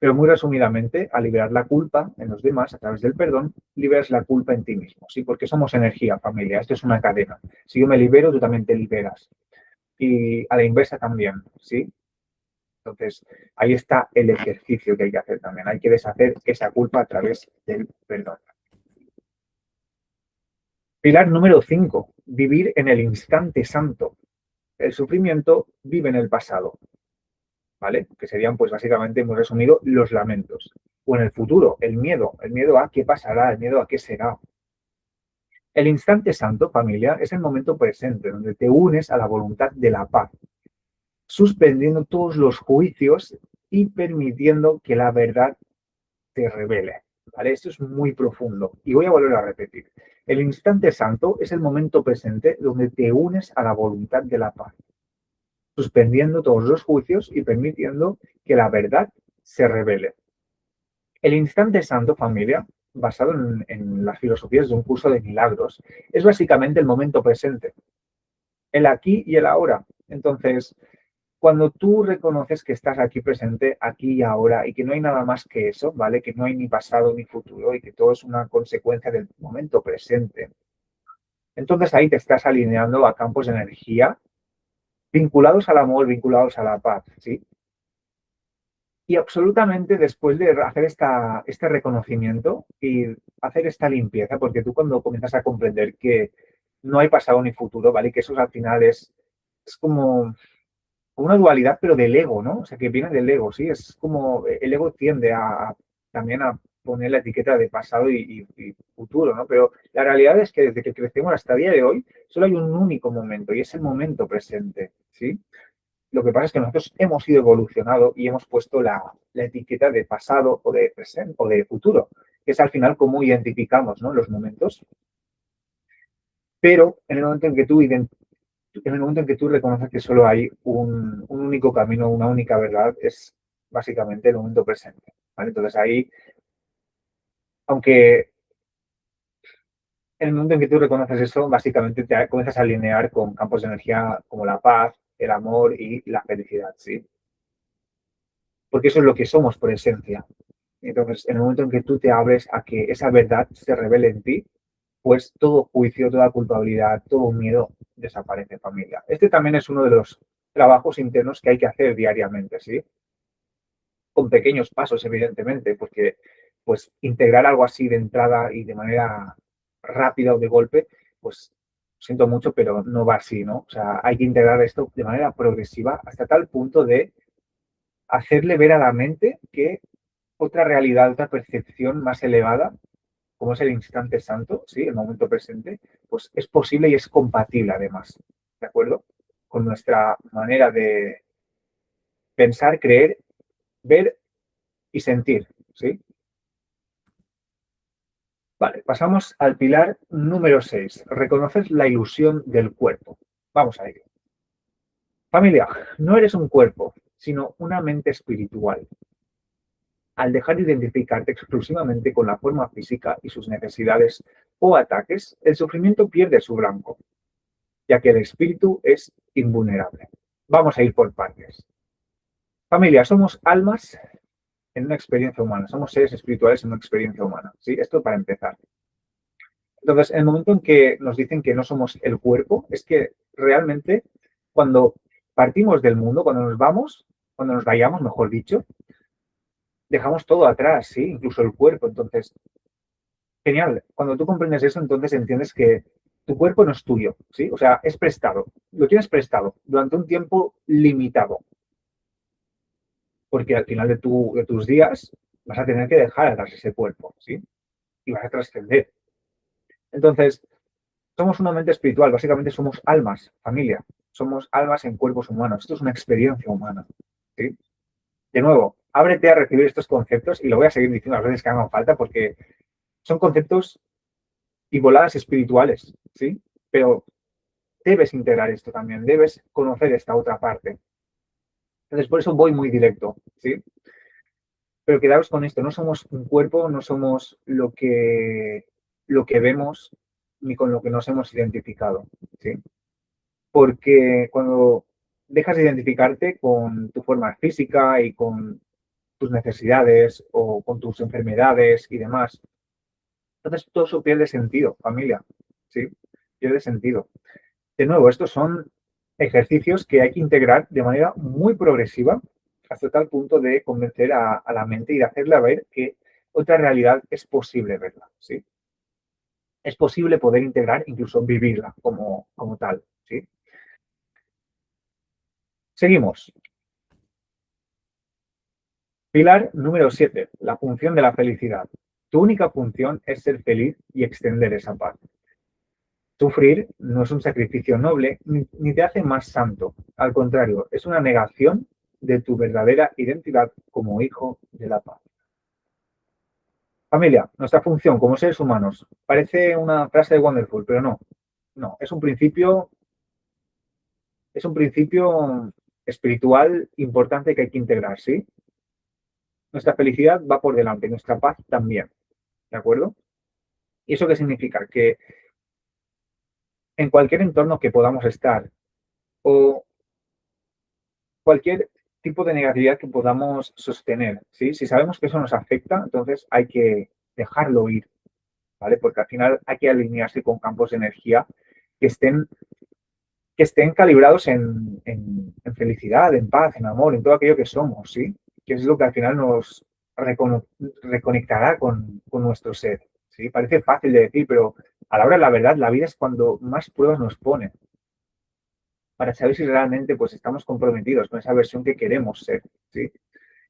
Pero muy resumidamente, al liberar la culpa en los demás a través del perdón, liberas la culpa en ti mismo, ¿sí? Porque somos energía, familia, esto es una cadena. Si yo me libero, tú también te liberas. Y a la inversa también, ¿sí? Entonces, ahí está el ejercicio que hay que hacer también. Hay que deshacer esa culpa a través del perdón. Pilar número 5, vivir en el instante santo. El sufrimiento vive en el pasado, ¿vale? Que serían, pues básicamente, muy resumido, los lamentos. O en el futuro, el miedo a qué pasará, el miedo a qué será. El instante santo, familia, es el momento presente, donde te unes a la voluntad de la paz, suspendiendo todos los juicios y permitiendo que la verdad te revele. ¿Vale? Esto es muy profundo y voy a volver a repetir. El instante santo es el momento presente donde te unes a la voluntad de la paz, suspendiendo todos los juicios y permitiendo que la verdad se revele. El instante santo, familia, basado en las filosofías de un curso de milagros, es básicamente el momento presente, el aquí y el ahora. Entonces, cuando tú reconoces que estás aquí presente, aquí y ahora, y que no hay nada más que eso, ¿vale? Que no hay ni pasado ni futuro y que todo es una consecuencia del momento presente. Entonces ahí te estás alineando a campos de energía vinculados al amor, vinculados a la paz, ¿sí? Y absolutamente después de hacer este reconocimiento y hacer esta limpieza, porque tú cuando comienzas a comprender que no hay pasado ni futuro, ¿vale? Que eso al final es como una dualidad, pero del ego, ¿no? O sea, que viene del ego, ¿sí? Es como el ego tiende también a poner la etiqueta de pasado y futuro, ¿no? Pero la realidad es que desde que crecemos hasta el día de hoy, solo hay un único momento y es el momento presente, ¿sí? Lo que pasa es que nosotros hemos ido evolucionado y hemos puesto la etiqueta de pasado o de presente o de futuro, que es al final cómo identificamos, ¿no? Los momentos. Pero en el momento en que en el momento en que tú reconoces que solo hay un único camino, una única verdad, es básicamente el momento presente, ¿vale? Entonces ahí, aunque en el momento en que tú reconoces eso, básicamente te comienzas a alinear con campos de energía como la paz, el amor y la felicidad, ¿sí? Porque eso es lo que somos por esencia. Entonces, en el momento en que tú te abres a que esa verdad se revele en ti, pues todo juicio, toda culpabilidad, todo miedo desaparece, familia. Este también es uno de los trabajos internos que hay que hacer diariamente, ¿sí? Con pequeños pasos, evidentemente, porque pues integrar algo así de entrada y de manera rápida o de golpe, pues siento mucho, pero no va así, ¿no? O sea, hay que integrar esto de manera progresiva hasta tal punto de hacerle ver a la mente que otra realidad, otra percepción más elevada, como es el instante santo, ¿sí? El momento presente, pues es posible y es compatible además, ¿de acuerdo? Con nuestra manera de pensar, creer, ver y sentir, ¿sí? Vale, pasamos al pilar número 6. Reconocer la ilusión del cuerpo. Vamos a ello. Familia, no eres un cuerpo, sino una mente espiritual. Al dejar de identificarte exclusivamente con la forma física y sus necesidades o ataques, el sufrimiento pierde su blanco, ya que el espíritu es invulnerable. Vamos a ir por partes. Familia, somos almas en una experiencia humana, somos seres espirituales en una experiencia humana. ¿Sí? Esto para empezar. Entonces, en el momento en que nos dicen que no somos el cuerpo, es que realmente cuando partimos del mundo, cuando nos vamos, cuando nos vayamos, mejor dicho, dejamos todo atrás, ¿sí? Incluso el cuerpo. Entonces, genial. Cuando tú comprendes eso, entonces entiendes que tu cuerpo no es tuyo, ¿sí? O sea, es prestado. Lo tienes prestado durante un tiempo limitado, porque al final de tus días vas a tener que dejar atrás ese cuerpo, ¿sí? Y vas a trascender. Entonces, somos una mente espiritual, básicamente somos almas, familia. Somos almas en cuerpos humanos. Esto es una experiencia humana, ¿sí? De nuevo, ábrete a recibir estos conceptos y lo voy a seguir diciendo las veces que hagan falta porque son conceptos y voladas espirituales, ¿sí? Pero debes integrar esto también, debes conocer esta otra parte. Entonces, por eso voy muy directo, ¿sí? Pero quedaros con esto, no somos un cuerpo, no somos lo que vemos ni con lo que nos hemos identificado, ¿sí? Porque cuando dejas de identificarte con tu forma física y con tus necesidades o con tus enfermedades y demás, entonces todo eso pierde sentido, familia, ¿sí? Pierde sentido. De nuevo, estos son ejercicios que hay que integrar de manera muy progresiva hasta tal punto de convencer a la mente y de hacerla ver que otra realidad es posible verla, ¿sí? Es posible poder integrar, incluso vivirla como tal, ¿sí? Seguimos. Pilar número 7, la función de la felicidad. Tu única función es ser feliz y extender esa paz. Sufrir no es un sacrificio noble ni te hace más santo. Al contrario, es una negación de tu verdadera identidad como hijo de la paz. Familia, nuestra función como seres humanos parece una frase de Wonderful, pero no. No, es un principio espiritual importante que hay que integrar, ¿sí? Nuestra felicidad va por delante, nuestra paz también, ¿de acuerdo? ¿Y eso qué significa? Que en cualquier entorno que podamos estar o cualquier tipo de negatividad que podamos sostener, ¿sí? Si sabemos que eso nos afecta, entonces hay que dejarlo ir, ¿vale? Porque al final hay que alinearse con campos de energía que estén, que estén calibrados en felicidad, en paz, en amor, en todo aquello que somos, ¿sí? Que es lo que al final nos reconectará con nuestro ser, ¿sí? Parece fácil de decir, pero a la hora de la verdad, la vida es cuando más pruebas nos pone para saber si realmente pues estamos comprometidos con esa versión que queremos ser, ¿sí?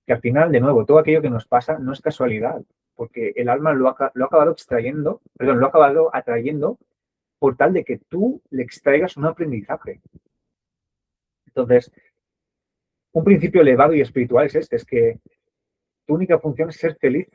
Que al final, de nuevo, todo aquello que nos pasa no es casualidad, porque el alma lo ha acabado extrayendo, perdón, lo ha acabado atrayendo por tal de que tú le extraigas un aprendizaje. Entonces, un principio elevado y espiritual es este, es que tu única función es ser feliz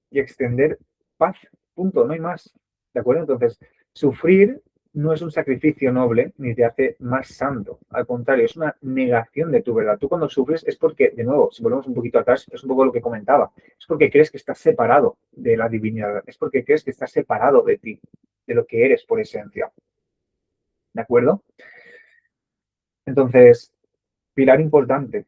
y extender paz, punto, no hay más, ¿de acuerdo? Entonces, sufrir no es un sacrificio noble ni te hace más santo, al contrario, es una negación de tu verdad. Tú cuando sufres es porque, de nuevo, si volvemos un poquito atrás, es un poco lo que comentaba, es porque crees que estás separado de la divinidad, es porque crees que estás separado de ti, de lo que eres por esencia, ¿de acuerdo? Entonces, pilar importante,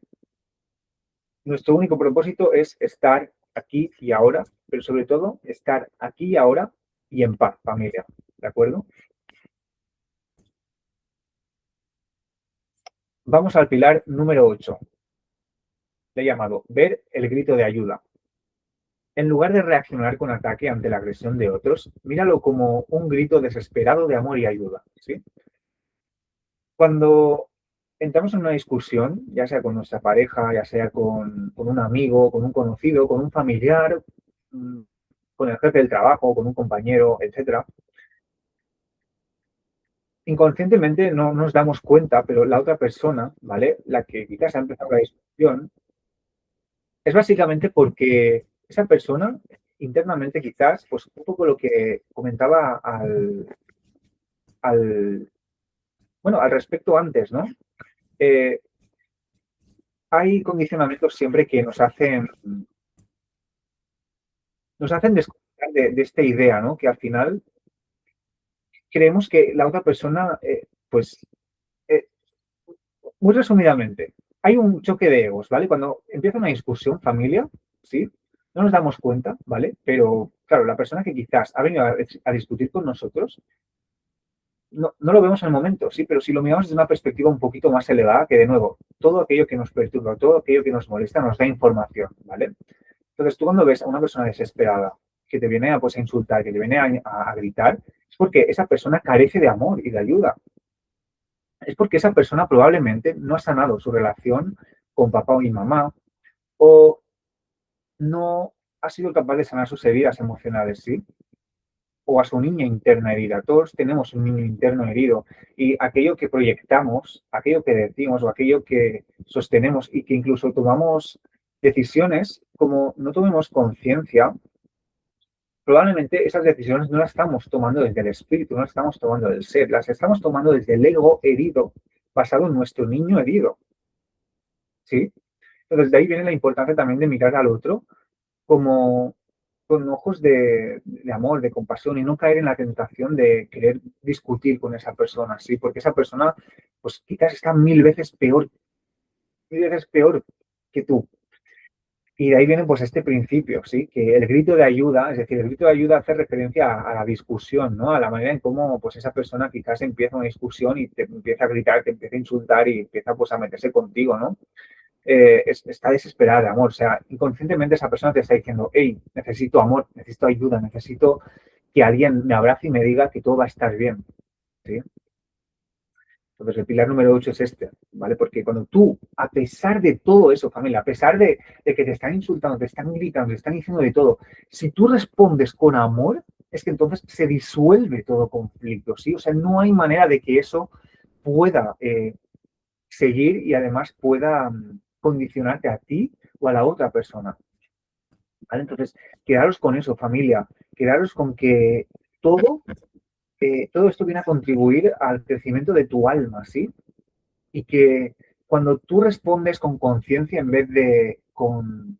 nuestro único propósito es estar aquí y ahora, pero sobre todo estar aquí y ahora y en paz, familia. ¿De acuerdo? Vamos al pilar número 8. Le he llamado ver el grito de ayuda. en lugar de reaccionar con ataque ante la agresión de otros, míralo como un grito desesperado de amor y ayuda, ¿sí? Cuando entramos en una discusión, ya sea con nuestra pareja, ya sea con un amigo, con un conocido, con un familiar, mm, con el jefe del trabajo, con un compañero, etcétera, inconscientemente no nos damos cuenta, pero la otra persona, ¿vale? La que quizás ha empezado la discusión, es básicamente porque esa persona internamente quizás, pues un poco lo que comentaba al bueno, al respecto antes, ¿no? Eh, hay condicionamientos siempre que nos hacen desconectar de esta idea, ¿no? Que al final creemos que la otra persona, pues, eh, muy resumidamente, hay un choque de egos, ¿vale? Cuando empieza una discusión familia, ¿sí? No nos damos cuenta, ¿vale? Pero, claro, la persona que quizás ha venido a discutir con nosotros, no lo vemos en el momento, sí, pero si lo miramos desde una perspectiva un poquito más elevada, que de nuevo, todo aquello que nos perturba, todo aquello que nos molesta, nos da información, ¿vale? Entonces, tú cuando ves a una persona desesperada que te viene a, pues, a insultar, que te viene a gritar, es porque esa persona carece de amor y de ayuda. Es porque esa persona probablemente no ha sanado su relación con papá y mamá o no ha sido capaz de sanar sus heridas emocionales, ¿sí? O a su niña interna herida. Todos tenemos un niño interno herido y aquello que proyectamos, aquello que decimos o aquello que sostenemos y que incluso tomamos decisiones, como no tomemos conciencia, probablemente esas decisiones no las estamos tomando desde el espíritu, no las estamos tomando del ser, las estamos tomando desde el ego herido, basado en nuestro niño herido, ¿sí? Entonces de ahí viene la importancia también de mirar al otro como con ojos de amor, de compasión y no caer en la tentación de querer discutir con esa persona, ¿sí? Porque esa persona, pues quizás está mil veces peor que tú. Y de ahí viene pues este principio, ¿sí? Que el grito de ayuda, es decir, el grito de ayuda hace referencia a la discusión, ¿no? A la manera en cómo pues esa persona quizás empieza una discusión y te empieza a gritar, te empieza a insultar y empieza pues a meterse contigo, ¿no? Está desesperada de amor. O sea, inconscientemente esa persona te está diciendo, hey, necesito amor, necesito ayuda, necesito que alguien me abrace y me diga que todo va a estar bien. ¿Sí? Entonces, el pilar número 8 es este, ¿vale? Porque cuando tú, a pesar de todo eso, familia, a pesar de que te están insultando, te están gritando, te están diciendo de todo, si tú respondes con amor, es que entonces se disuelve todo conflicto, ¿sí? O sea, no hay manera de que eso pueda seguir y además pueda condicionarte a ti o a la otra persona. ¿Vale? Entonces, quedaros con eso, familia, quedaros con que todo, todo esto viene a contribuir al crecimiento de tu alma, ¿sí? Y que cuando tú respondes con conciencia en vez de con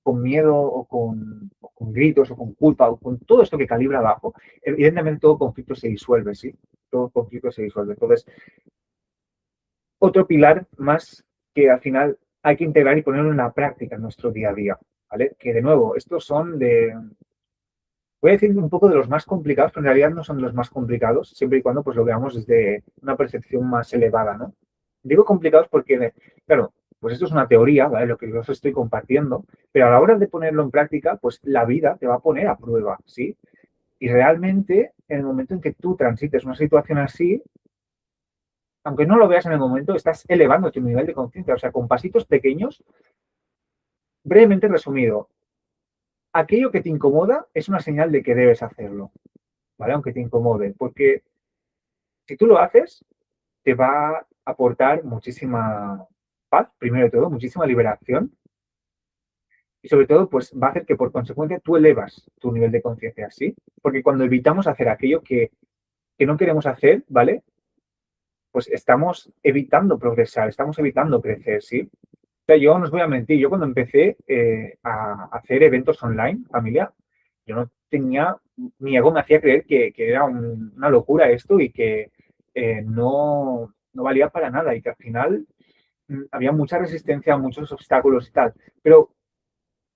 miedo o con gritos o con culpa o con todo esto que calibra abajo, evidentemente todo conflicto se disuelve, ¿sí? Todo conflicto se disuelve. Entonces, otro pilar más que al final hay que integrar y ponerlo en la práctica en nuestro día a día, ¿vale? Que de nuevo, estos son voy a decir un poco de los más complicados, pero en realidad no son los más complicados, siempre y cuando pues lo veamos desde una percepción más elevada, ¿no? Digo complicados porque, claro, pues esto es una teoría, ¿vale? Lo que yo os estoy compartiendo, pero a la hora de ponerlo en práctica, pues la vida te va a poner a prueba, ¿sí? Y realmente, en el momento en que tú transites una situación así, aunque no lo veas en el momento, estás elevando tu nivel de conciencia. O sea, con pasitos pequeños, brevemente resumido, aquello que te incomoda es una señal de que debes hacerlo, ¿vale? Aunque te incomode, porque si tú lo haces, te va a aportar muchísima paz, primero de todo, muchísima liberación y sobre todo, pues va a hacer que por consecuencia tú elevas tu nivel de conciencia, ¿sí? Porque cuando evitamos hacer aquello que no queremos hacer, ¿vale? Pues estamos evitando progresar, estamos evitando crecer, ¿sí? O sea, yo no os voy a mentir, yo cuando empecé a hacer eventos online, familia, yo no tenía, mi ego me hacía creer que era una locura esto y que no valía para nada y que al final había mucha resistencia, muchos obstáculos y tal. Pero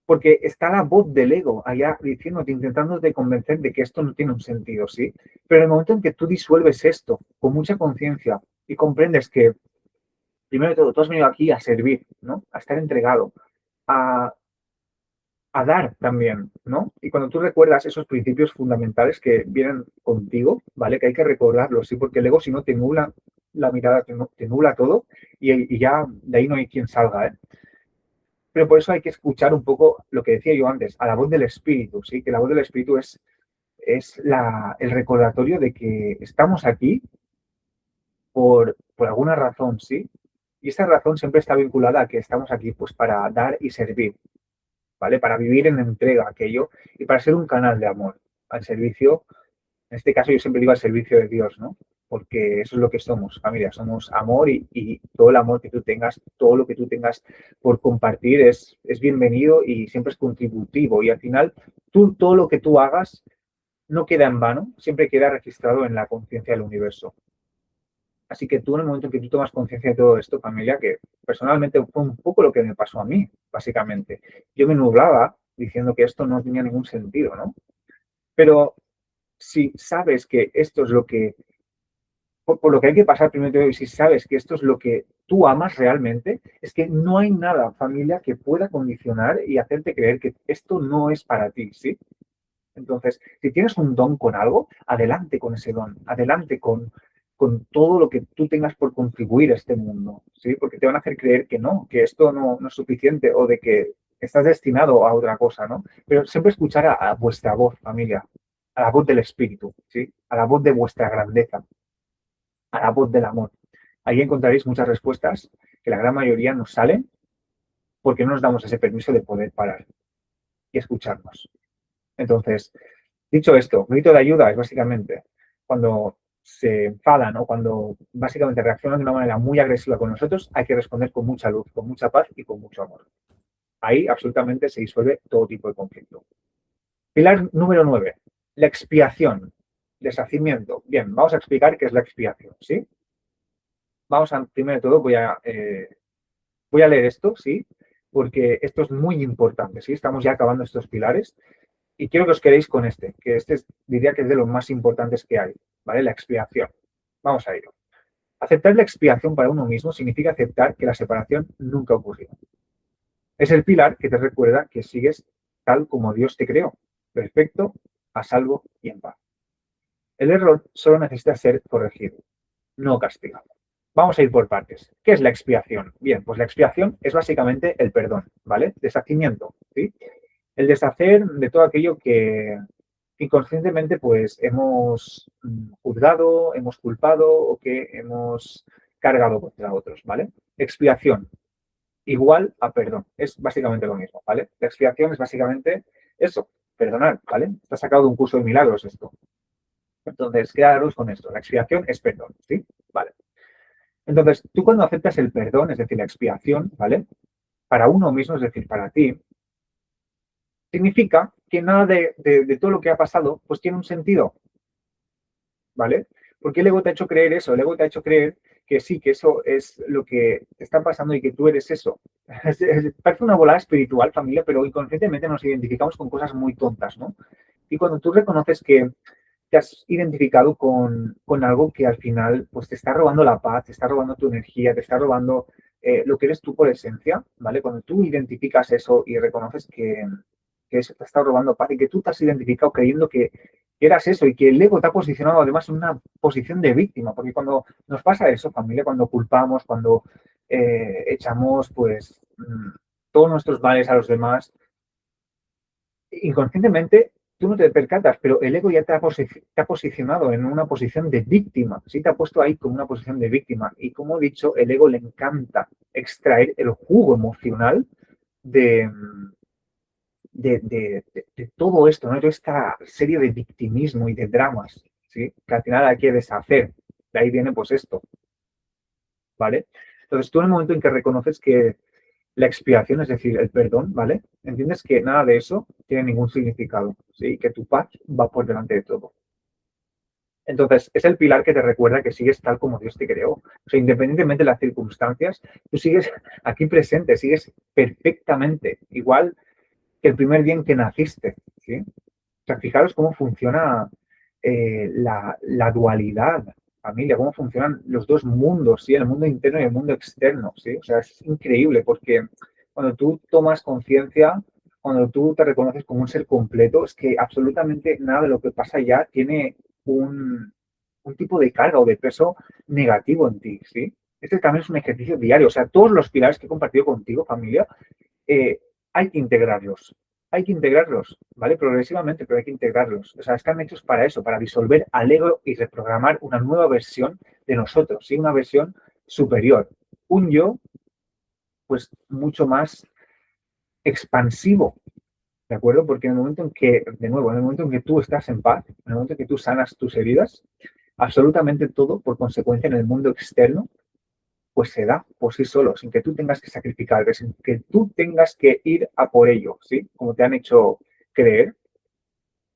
porque está la voz del ego allá diciéndote, intentándote convencer de que esto no tiene un sentido, ¿sí? Pero en el momento en que tú disuelves esto con mucha conciencia y comprendes que, primero de todo, tú has venido aquí a servir, ¿no? A estar entregado, a a dar también, ¿no? Y cuando tú recuerdas esos principios fundamentales que vienen contigo, ¿vale? Que hay que recordarlos, sí, porque el ego si no te nula la mirada, te nula todo y ya de ahí no hay quien salga, ¿eh? Pero por eso hay que escuchar un poco lo que decía yo antes, a la voz del espíritu, ¿sí? Que la voz del espíritu es el recordatorio de que estamos aquí por alguna razón, ¿sí? Y esta razón siempre está vinculada a que estamos aquí pues para dar y servir, ¿vale? Para vivir en entrega a aquello y para ser un canal de amor al servicio, en este caso yo siempre digo al servicio de Dios, ¿no? Porque eso es lo que somos, familia, somos amor y todo el amor que tú tengas, todo lo que tú tengas por compartir es bienvenido y siempre es contributivo y al final todo lo que tú hagas no queda en vano, siempre queda registrado en la conciencia del universo. Así que tú en el momento en que tú tomas conciencia de todo esto, familia, que personalmente fue un poco lo que me pasó a mí, básicamente. Yo me nublaba diciendo que esto no tenía ningún sentido, ¿no? Pero si sabes que esto es lo que, por lo que hay que pasar primero, y si sabes que esto es lo que tú amas realmente, es que no hay nada, familia, que pueda condicionar y hacerte creer que esto no es para ti, ¿sí? Entonces, si tienes un don con algo, adelante con ese don, adelante con todo lo que tú tengas por contribuir a este mundo, ¿sí? Porque te van a hacer creer que no, que esto no es suficiente o de que estás destinado a otra cosa, ¿no? Pero siempre escuchar a vuestra voz, familia, a la voz del espíritu, ¿sí? A la voz de vuestra grandeza, a la voz del amor. Ahí encontraréis muchas respuestas que la gran mayoría nos salen porque no nos damos ese permiso de poder parar y escucharnos. Entonces, dicho esto, grito de ayuda es básicamente cuando se enfadan o cuando básicamente reaccionan de una manera muy agresiva con nosotros, hay que responder con mucha luz, con mucha paz y con mucho amor. Ahí absolutamente se disuelve todo tipo de conflicto. Pilar número 9, la expiación, deshacimiento. Bien, vamos a explicar qué es la expiación, ¿sí? Vamos a, primero de todo, voy a leer esto, ¿sí? Porque esto es muy importante, ¿sí? Estamos ya acabando estos pilares. Y quiero que os quedéis con que diría que es de los más importantes que hay, ¿vale? La expiación. Vamos a ello. Aceptar la expiación para uno mismo significa aceptar que la separación nunca ocurrió. Es el pilar que te recuerda que sigues tal como Dios te creó, perfecto, a salvo y en paz. El error solo necesita ser corregido, no castigado. Vamos a ir por partes. ¿Qué es la expiación? Bien, pues la expiación es básicamente el perdón, ¿vale? Deshacimiento, ¿sí? El deshacer de todo aquello que inconscientemente pues hemos juzgado, hemos culpado o que hemos cargado contra otros, ¿vale? Expiación igual a perdón, es básicamente lo mismo, ¿vale? La expiación es básicamente eso, perdonar, ¿vale? Está sacado de un curso de milagros esto. Entonces, quedaros con esto, la expiación es perdón, ¿sí? Vale. Entonces, tú cuando aceptas el perdón, es decir, la expiación, ¿vale? Para uno mismo, es decir, para ti, significa que nada de todo lo que ha pasado, pues tiene un sentido, ¿vale? Porque el ego te ha hecho creer eso, el ego te ha hecho creer que sí, que eso es lo que te está pasando y que tú eres eso. Parece una volada espiritual, familia, pero inconscientemente nos identificamos con cosas muy tontas, ¿no? Y cuando tú reconoces que te has identificado con algo que al final pues te está robando la paz, te está robando tu energía, te está robando lo que eres tú por esencia, ¿vale? Cuando tú identificas eso y reconoces que eso te está robando paz y que tú te has identificado creyendo que eras eso y que el ego te ha posicionado además en una posición de víctima, porque cuando nos pasa eso, familia, cuando culpamos, cuando echamos pues todos nuestros males a los demás, inconscientemente tú no te percatas, pero el ego ya te ha posicionado en una posición de víctima, ¿sí? Te ha puesto ahí como una posición de víctima. Y como he dicho, el ego le encanta extraer el jugo emocional de, de todo esto, ¿no? De toda esta serie de victimismo y de dramas, ¿sí? Que al final hay que deshacer. De ahí viene pues esto, ¿vale? Entonces tú en el momento en que reconoces que la expiación, es decir, el perdón, ¿vale? Entiendes que nada de eso tiene ningún significado, ¿sí? Que tu paz va por delante de todo. Entonces, es el pilar que te recuerda que sigues tal como Dios te creó. O sea, independientemente de las circunstancias, tú sigues aquí presente, sigues perfectamente, igual que el primer día en que naciste, ¿sí? O sea, fijaros cómo funciona la dualidad, familia, cómo funcionan los dos mundos, ¿sí? El mundo interno y el mundo externo, ¿sí? O sea, es increíble porque cuando tú tomas conciencia cuando tú te reconoces como un ser completo, es que absolutamente nada de lo que pasa ya tiene un tipo de carga o de peso negativo en ti, ¿sí? Este también es un ejercicio diario. O sea, todos los pilares que he compartido contigo, familia, eh, hay que integrarlos. Hay que integrarlos, ¿vale? Progresivamente, pero hay que integrarlos. O sea, están hechos para eso, para disolver al ego y reprogramar una nueva versión de nosotros, ¿sí? Una versión superior. Un yo, pues, mucho más expansivo, ¿de acuerdo? Porque en el momento en que, de nuevo, en el momento en que tú estás en paz, en el momento en que tú sanas tus heridas, absolutamente todo, por consecuencia, en el mundo externo, pues se da por sí solo, sin que tú tengas que sacrificarte, sin que tú tengas que ir a por ello, ¿sí? Como te han hecho creer.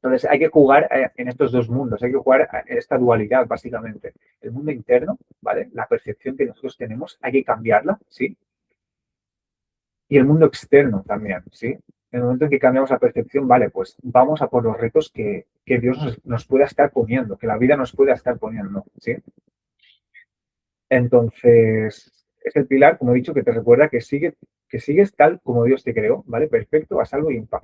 Entonces hay que jugar en estos dos mundos, hay que jugar en esta dualidad, básicamente. El mundo interno, ¿vale? La percepción que nosotros tenemos, hay que cambiarla, ¿sí? Y el mundo externo también, ¿sí? En el momento en que cambiamos la percepción, vale, pues vamos a por los retos que Dios nos pueda estar poniendo, que la vida nos pueda estar poniendo, ¿sí? Entonces, es el pilar, como he dicho, que te recuerda que sigues tal como Dios te creó, ¿vale? Perfecto, a salvo y en paz.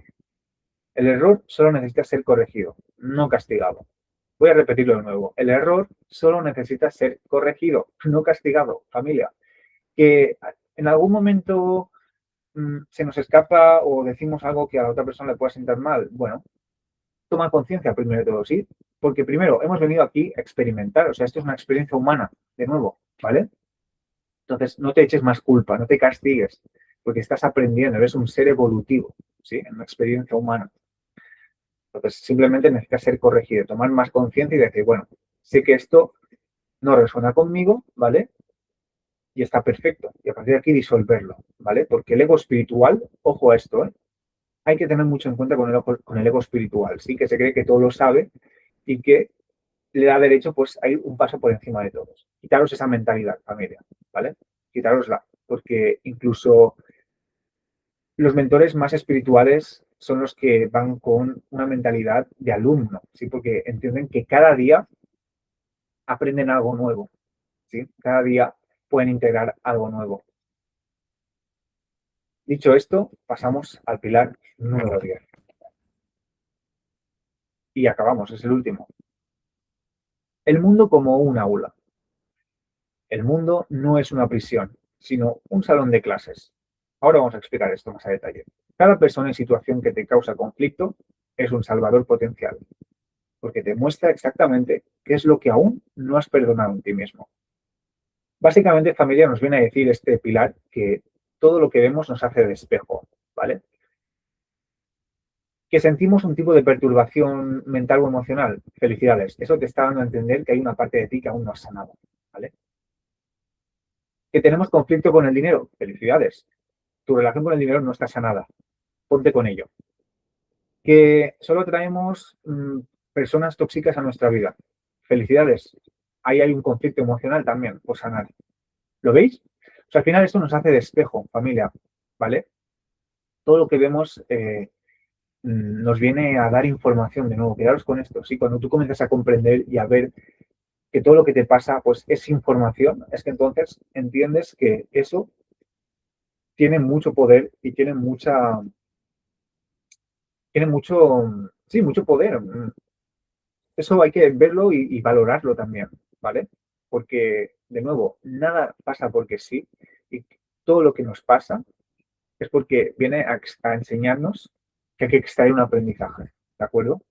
El error solo necesita ser corregido, no castigado. Voy a repetirlo de nuevo. El error solo necesita ser corregido, no castigado, familia. Que en algún momento se nos escapa o decimos algo que a la otra persona le pueda sentar mal. Bueno, toma conciencia primero de todo, ¿sí? Porque primero hemos venido aquí a experimentar, o sea, esto es una experiencia humana, de nuevo, ¿vale? Entonces, no te eches más culpa, no te castigues, porque estás aprendiendo, eres un ser evolutivo, ¿sí? En una experiencia humana. Entonces, simplemente necesitas ser corregido, tomar más conciencia y decir, bueno, sé que esto no resuena conmigo, ¿vale? Y está perfecto. Y a partir de aquí disolverlo, ¿vale? Porque el ego espiritual, ojo a esto, ¿eh? Hay que tener mucho en cuenta con el ego espiritual, ¿sí? Que se cree que todo lo sabe y que le da derecho, pues, a ir un paso por encima de todos. Quitaros esa mentalidad, familia, ¿vale? Quitárosla, porque incluso los mentores más espirituales son los que van con una mentalidad de alumno, ¿sí? Porque entienden que cada día aprenden algo nuevo, ¿sí? Cada día pueden integrar algo nuevo. Dicho esto, pasamos al pilar número 10. Y acabamos, es el último. El mundo como un aula. El mundo no es una prisión, sino un salón de clases. Ahora vamos a explicar esto más a detalle. Cada persona en situación que te causa conflicto es un salvador potencial, porque te muestra exactamente qué es lo que aún no has perdonado en ti mismo. Básicamente, familia nos viene a decir este pilar que todo lo que vemos nos hace de espejo, ¿vale? Que sentimos un tipo de perturbación mental o emocional, felicidades. Eso te está dando a entender que hay una parte de ti que aún no has sanado, ¿vale? Que tenemos conflicto con el dinero, felicidades. Tu relación con el dinero no está sanada, ponte con ello. Que solo traemos personas tóxicas a nuestra vida, felicidades. Ahí hay un conflicto emocional también por sanar. ¿Lo veis? O sea, al final esto nos hace de espejo, familia, ¿vale? Todo lo que vemos nos viene a dar información de nuevo. Quedaros con esto, ¿sí? Cuando tú comienzas a comprender y a ver que todo lo que te pasa pues es información, es que entonces entiendes que eso tiene mucho poder y tiene mucho, sí, mucho poder. Eso hay que verlo y valorarlo también, ¿vale? Porque, de nuevo, nada pasa porque sí y todo lo que nos pasa es porque viene a enseñarnos que hay que extraer un aprendizaje, ¿de acuerdo?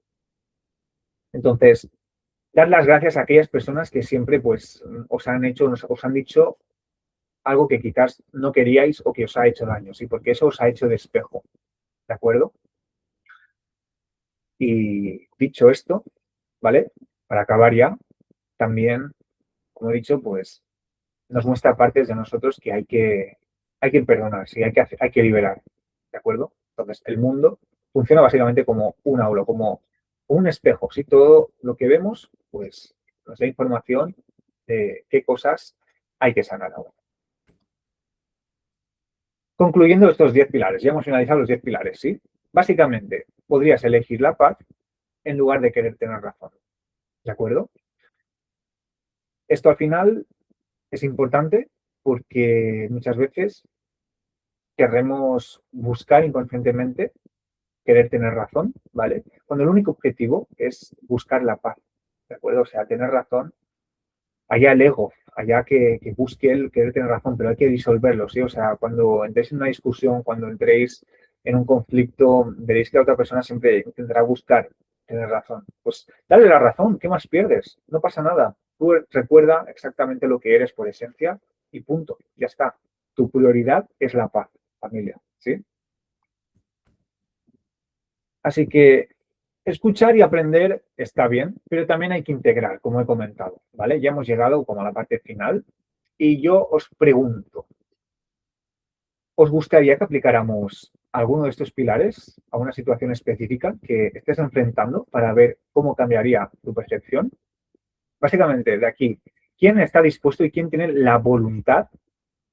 Entonces, dar las gracias a aquellas personas que siempre pues os han hecho, os han dicho algo que quizás no queríais o que os ha hecho daño, ¿sí? Porque eso os ha hecho de espejo, ¿de acuerdo? Y dicho esto, ¿vale? Para acabar ya, también, como he dicho, pues nos muestra partes de nosotros que hay que perdonar, sí, hay que liberar, ¿de acuerdo? Entonces, el mundo funciona básicamente como un aula, como un espejo, ¿sí? Todo lo que vemos, pues nos da información de qué cosas hay que sanar ahora. Concluyendo estos 10 pilares, ya hemos finalizado los 10 pilares, ¿sí? Básicamente, podrías elegir la paz en lugar de querer tener razón, ¿de acuerdo? Esto al final es importante porque muchas veces querremos buscar inconscientemente querer tener razón, ¿vale? Cuando el único objetivo es buscar la paz, ¿de acuerdo? O sea, tener razón, allá el ego, allá que busque el querer tener razón, pero hay que disolverlo, ¿sí? O sea, cuando entréis en una discusión, cuando entréis en un conflicto, veréis que la otra persona siempre intentará buscar tener razón. Pues dale la razón, ¿qué más pierdes? No pasa nada. Tú recuerda exactamente lo que eres por esencia y punto, ya está. Tu prioridad es la paz, familia, ¿sí? Así que escuchar y aprender está bien, pero también hay que integrar, como he comentado, ¿vale? Ya hemos llegado como a la parte final y yo os pregunto, ¿os gustaría que aplicáramos alguno de estos pilares a una situación específica que estés enfrentando para ver cómo cambiaría tu percepción? Básicamente, de aquí, ¿quién está dispuesto y quién tiene la voluntad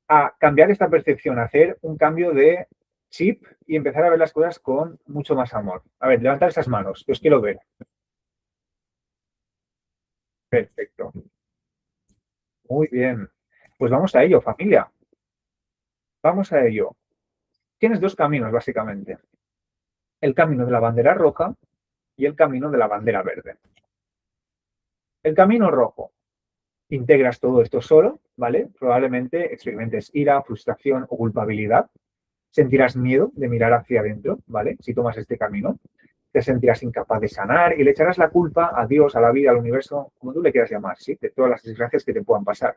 a cambiar esta percepción, a hacer un cambio de chip y empezar a ver las cosas con mucho más amor? A ver, levantad esas manos, que os quiero ver. Perfecto. Muy bien. Pues vamos a ello, familia. Vamos a ello. Tienes dos caminos, básicamente. El camino de la bandera roja y el camino de la bandera verde. El camino rojo. Integras todo esto solo, ¿vale? Probablemente experimentes ira, frustración o culpabilidad. Sentirás miedo de mirar hacia adentro, ¿vale? Si tomas este camino. Te sentirás incapaz de sanar y le echarás la culpa a Dios, a la vida, al universo, como tú le quieras llamar, ¿sí? De todas las desgracias que te puedan pasar.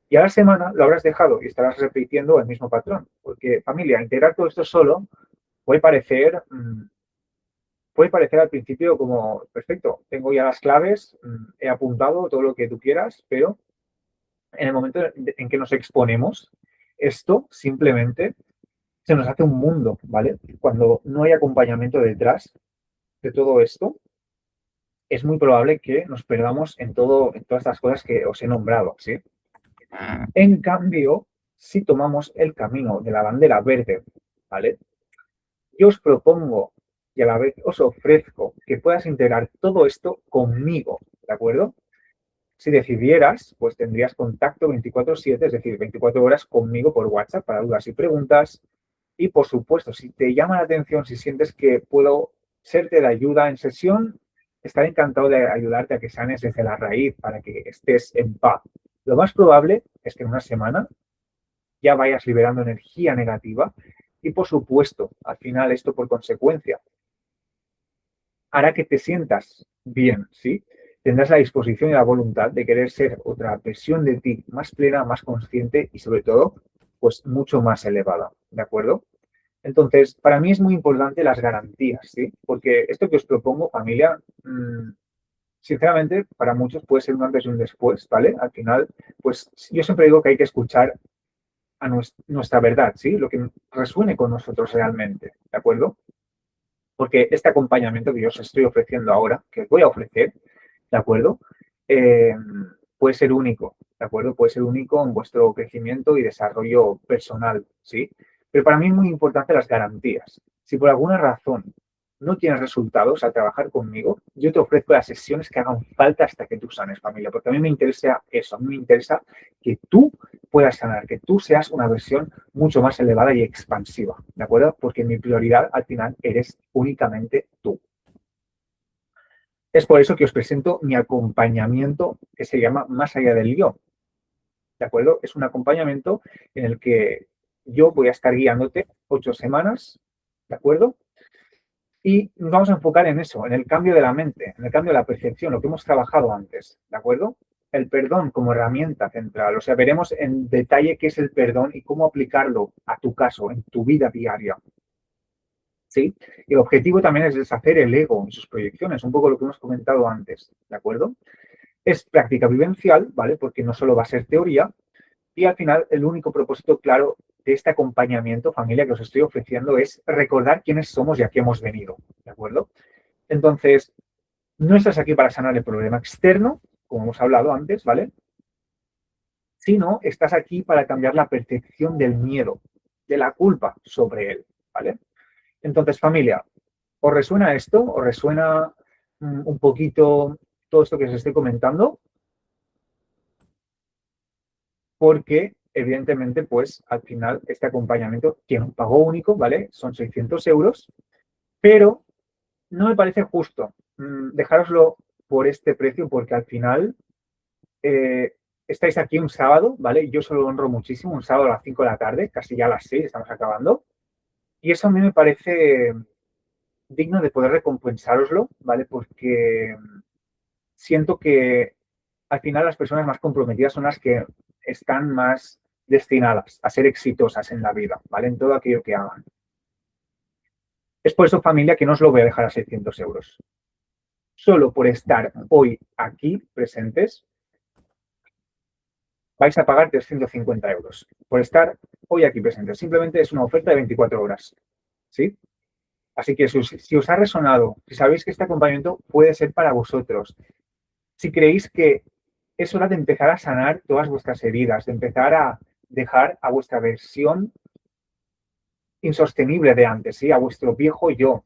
Y a la semana lo habrás dejado y estarás repitiendo el mismo patrón. Porque, familia, integrar todo esto solo puede parecer, puede parecer al principio como, perfecto, tengo ya las claves, he apuntado todo lo que tú quieras, pero en el momento en que nos exponemos, esto simplemente se nos hace un mundo, ¿vale? Cuando no hay acompañamiento detrás de todo esto, es muy probable que nos perdamos en todo, en todas estas cosas que os he nombrado, ¿sí? En cambio, si tomamos el camino de la bandera verde, ¿vale? Yo os propongo y a la vez os ofrezco que puedas integrar todo esto conmigo, ¿de acuerdo? Si decidieras, pues tendrías contacto 24/7, es decir, 24 horas conmigo por WhatsApp para dudas y preguntas. Y por supuesto, si te llama la atención, si sientes que puedo serte de ayuda en sesión, estaré encantado de ayudarte a que sanes desde la raíz para que estés en paz. Lo más probable es que en una semana ya vayas liberando energía negativa y por supuesto, al final esto por consecuencia hará que te sientas bien, ¿sí? Tendrás la disposición y la voluntad de querer ser otra versión de ti más plena, más consciente y sobre todo, pues mucho más elevada, ¿de acuerdo? Entonces, para mí es muy importante las garantías, ¿sí? Porque esto que os propongo, familia, sinceramente, para muchos puede ser un antes y un después, ¿vale? Al final, pues yo siempre digo que hay que escuchar a nuestra verdad, ¿sí? Lo que resuene con nosotros realmente, ¿de acuerdo? Porque este acompañamiento que yo os estoy ofreciendo ahora, que os voy a ofrecer, ¿de acuerdo? Eh, puede ser único, ¿de acuerdo? Puede ser único en vuestro crecimiento y desarrollo personal, ¿sí? Pero para mí es muy importante las garantías. Si por alguna razón no tienes resultados al trabajar conmigo, yo te ofrezco las sesiones que hagan falta hasta que tú sanes, familia, porque a mí me interesa eso, a mí me interesa que tú puedas sanar, que tú seas una versión mucho más elevada y expansiva, ¿de acuerdo? Porque mi prioridad al final eres únicamente tú. Es por eso que os presento mi acompañamiento que se llama Más allá del yo, ¿de acuerdo? Es un acompañamiento en el que yo voy a estar guiándote 8 semanas, ¿de acuerdo? Y nos vamos a enfocar en eso, en el cambio de la mente, en el cambio de la percepción, lo que hemos trabajado antes, ¿de acuerdo? El perdón como herramienta central, o sea, veremos en detalle qué es el perdón y cómo aplicarlo a tu caso, en tu vida diaria, ¿sí? Y el objetivo también es deshacer el ego y sus proyecciones, un poco lo que hemos comentado antes, ¿de acuerdo? Es práctica vivencial, ¿vale? Porque no solo va a ser teoría, y al final el único propósito claro de este acompañamiento, familia, que os estoy ofreciendo es recordar quiénes somos y a qué hemos venido, ¿de acuerdo? Entonces, no estás aquí para sanar el problema externo, como hemos hablado antes, ¿vale? Sino estás aquí para cambiar la percepción del miedo, de la culpa sobre él, ¿vale? Entonces, familia, ¿os resuena esto? ¿Os resuena un poquito todo esto que os estoy comentando? Porque, evidentemente, pues al final este acompañamiento tiene un pago único, ¿vale? Son 600 euros Pero no me parece justo dejároslo por este precio porque al final eh, estáis aquí un sábado, ¿vale? Yo se lo honro muchísimo, un sábado a las 5 de la tarde, casi ya a las 6 estamos acabando. Y eso a mí me parece digno de poder recompensároslo, ¿vale? Porque siento que al final las personas más comprometidas son las que están más destinadas a ser exitosas en la vida, ¿vale? En todo aquello que hagan. Es por eso, familia, que no os lo voy a dejar a 600 euros. Solo por estar hoy aquí presentes, vais a pagar 350 euros. Por estar hoy aquí presentes. Simplemente es una oferta de 24 horas. ¿Sí? Así que si os ha resonado, si sabéis que este acompañamiento puede ser para vosotros, si creéis que es hora de empezar a sanar todas vuestras heridas, de empezar a dejar a vuestra versión insostenible de antes, ¿sí? A vuestro viejo yo.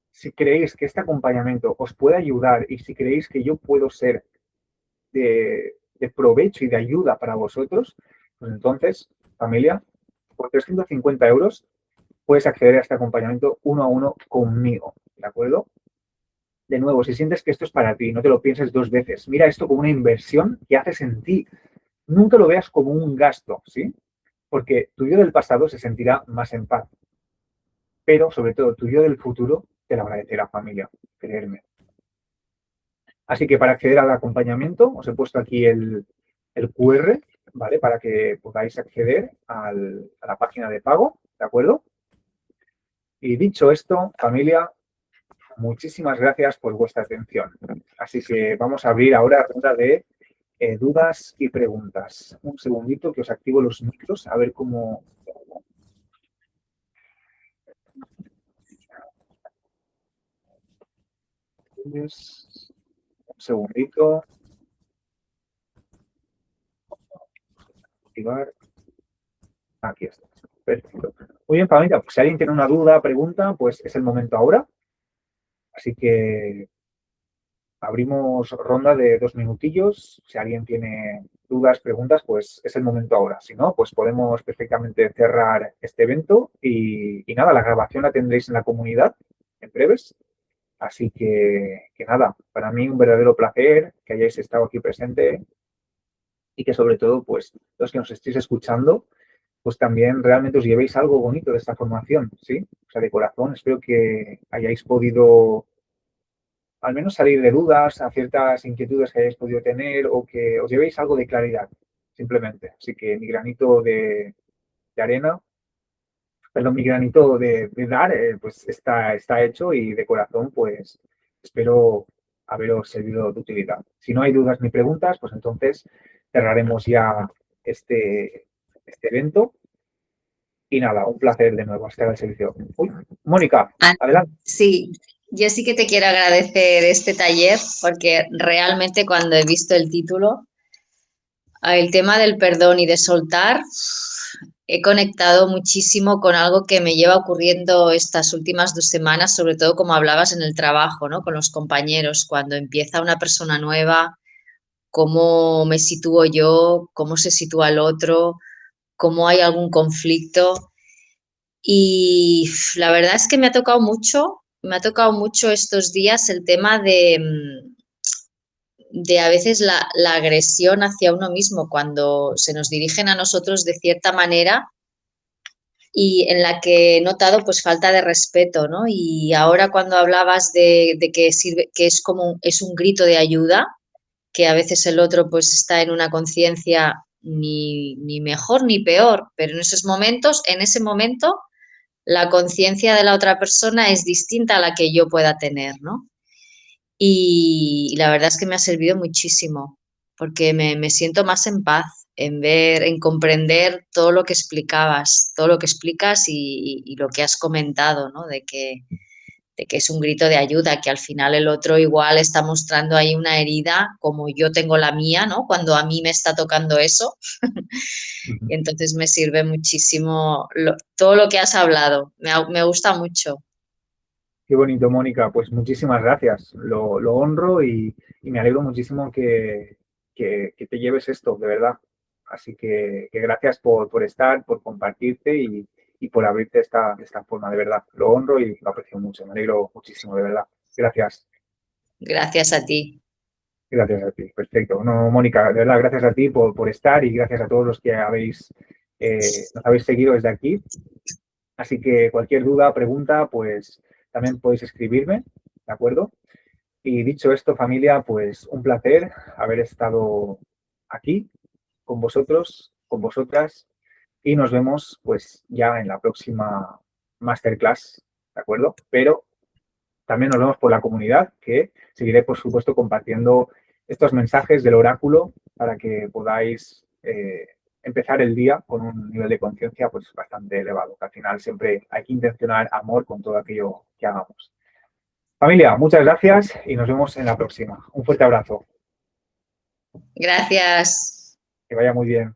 Si creéis que este acompañamiento os puede ayudar y si creéis que yo puedo ser de provecho y de ayuda para vosotros, pues entonces, familia, por 350 euros puedes acceder a este acompañamiento uno a uno conmigo, ¿de acuerdo? De nuevo, si sientes que esto es para ti, no te lo pienses dos veces. Mira esto como una inversión que haces en ti. Nunca lo veas como un gasto, ¿sí? Porque tu yo del pasado se sentirá más en paz. Pero, sobre todo, tu yo del futuro te lo agradecerá, familia. Creerme. Así que para acceder al acompañamiento, os he puesto aquí el QR, ¿vale? Para que podáis acceder a la página de pago, ¿de acuerdo? Y dicho esto, familia, muchísimas gracias por vuestra atención. Así que vamos a abrir ahora ronda de dudas y preguntas. Un segundito que os activo los micros, a ver cómo... Un segundito. Activar. Aquí está. Perfecto. Muy bien, familia, pues si alguien tiene una duda, pregunta, pues es el momento ahora. Así que abrimos ronda de 2 minutillos. Si alguien tiene dudas, preguntas, pues es el momento ahora. Si no, pues podemos perfectamente cerrar este evento y nada, la grabación la tendréis en la comunidad en breves. Así que nada, para mí un verdadero placer que hayáis estado aquí presente y que sobre todo, pues los que nos estéis escuchando, pues también realmente os llevéis algo bonito de esta formación, ¿sí? O sea, de corazón, espero que hayáis podido al menos salir de dudas a ciertas inquietudes que hayáis podido tener o que os llevéis algo de claridad, simplemente. Así que mi granito de arena, perdón, mi granito de dar, pues está hecho y de corazón, pues espero haberos servido de utilidad. Si no hay dudas ni preguntas, pues entonces cerraremos ya este evento. Y nada, un placer de nuevo estar al servicio. Uy, Mónica, Ah, adelante. sí, yo sí que te quiero agradecer este taller porque realmente cuando he visto el título, el tema del perdón y de soltar, he conectado muchísimo con algo que me lleva ocurriendo estas últimas 2 semanas, sobre todo como hablabas en el trabajo, ¿no? Con los compañeros, cuando empieza una persona nueva, cómo me sitúo yo, cómo se sitúa el otro, cómo hay algún conflicto. Y la verdad es que me ha tocado mucho estos días el tema de a veces la agresión hacia uno mismo cuando se nos dirigen a nosotros de cierta manera y en la que he notado pues falta de respeto, ¿no? Y ahora cuando hablabas de que sirve, que es como es un grito de ayuda, que a veces el otro pues está en una conciencia ni mejor ni peor, pero en esos momentos, en ese momento la conciencia de la otra persona es distinta a la que yo pueda tener, ¿no? Y la verdad es que me ha servido muchísimo, porque me siento más en paz, en ver, en comprender todo lo que explicabas, todo lo que explicas y lo que has comentado, ¿no? De que es un grito de ayuda, que al final el otro igual está mostrando ahí una herida como yo tengo la mía, ¿no? Cuando a mí me está tocando eso. Y entonces me sirve muchísimo todo lo que has hablado, me gusta mucho. Qué bonito, Mónica. Pues muchísimas gracias. Lo honro y me alegro muchísimo que te lleves esto, de verdad. Así que gracias por estar, por compartirte y por abrirte de esta forma, de verdad. Lo honro y lo aprecio mucho. Me alegro muchísimo, de verdad. Gracias. Gracias a ti. Gracias a ti. Perfecto. No, Mónica, de verdad, gracias a ti por estar y gracias a todos los que nos habéis seguido desde aquí. Así que cualquier duda, pregunta, pues también podéis escribirme, ¿de acuerdo? Y dicho esto, familia, pues un placer haber estado aquí con vosotros, con vosotras, y nos vemos pues ya en la próxima masterclass, ¿de acuerdo? Pero también nos vemos por la comunidad, que seguiré, por supuesto, compartiendo estos mensajes del oráculo para que podáis empezar el día con un nivel de conciencia pues bastante elevado, que al final siempre hay que intencionar amor con todo aquello que hagamos. Familia, muchas gracias y nos vemos en la próxima. Un fuerte abrazo. Gracias. Que vaya muy bien.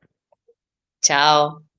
Chao.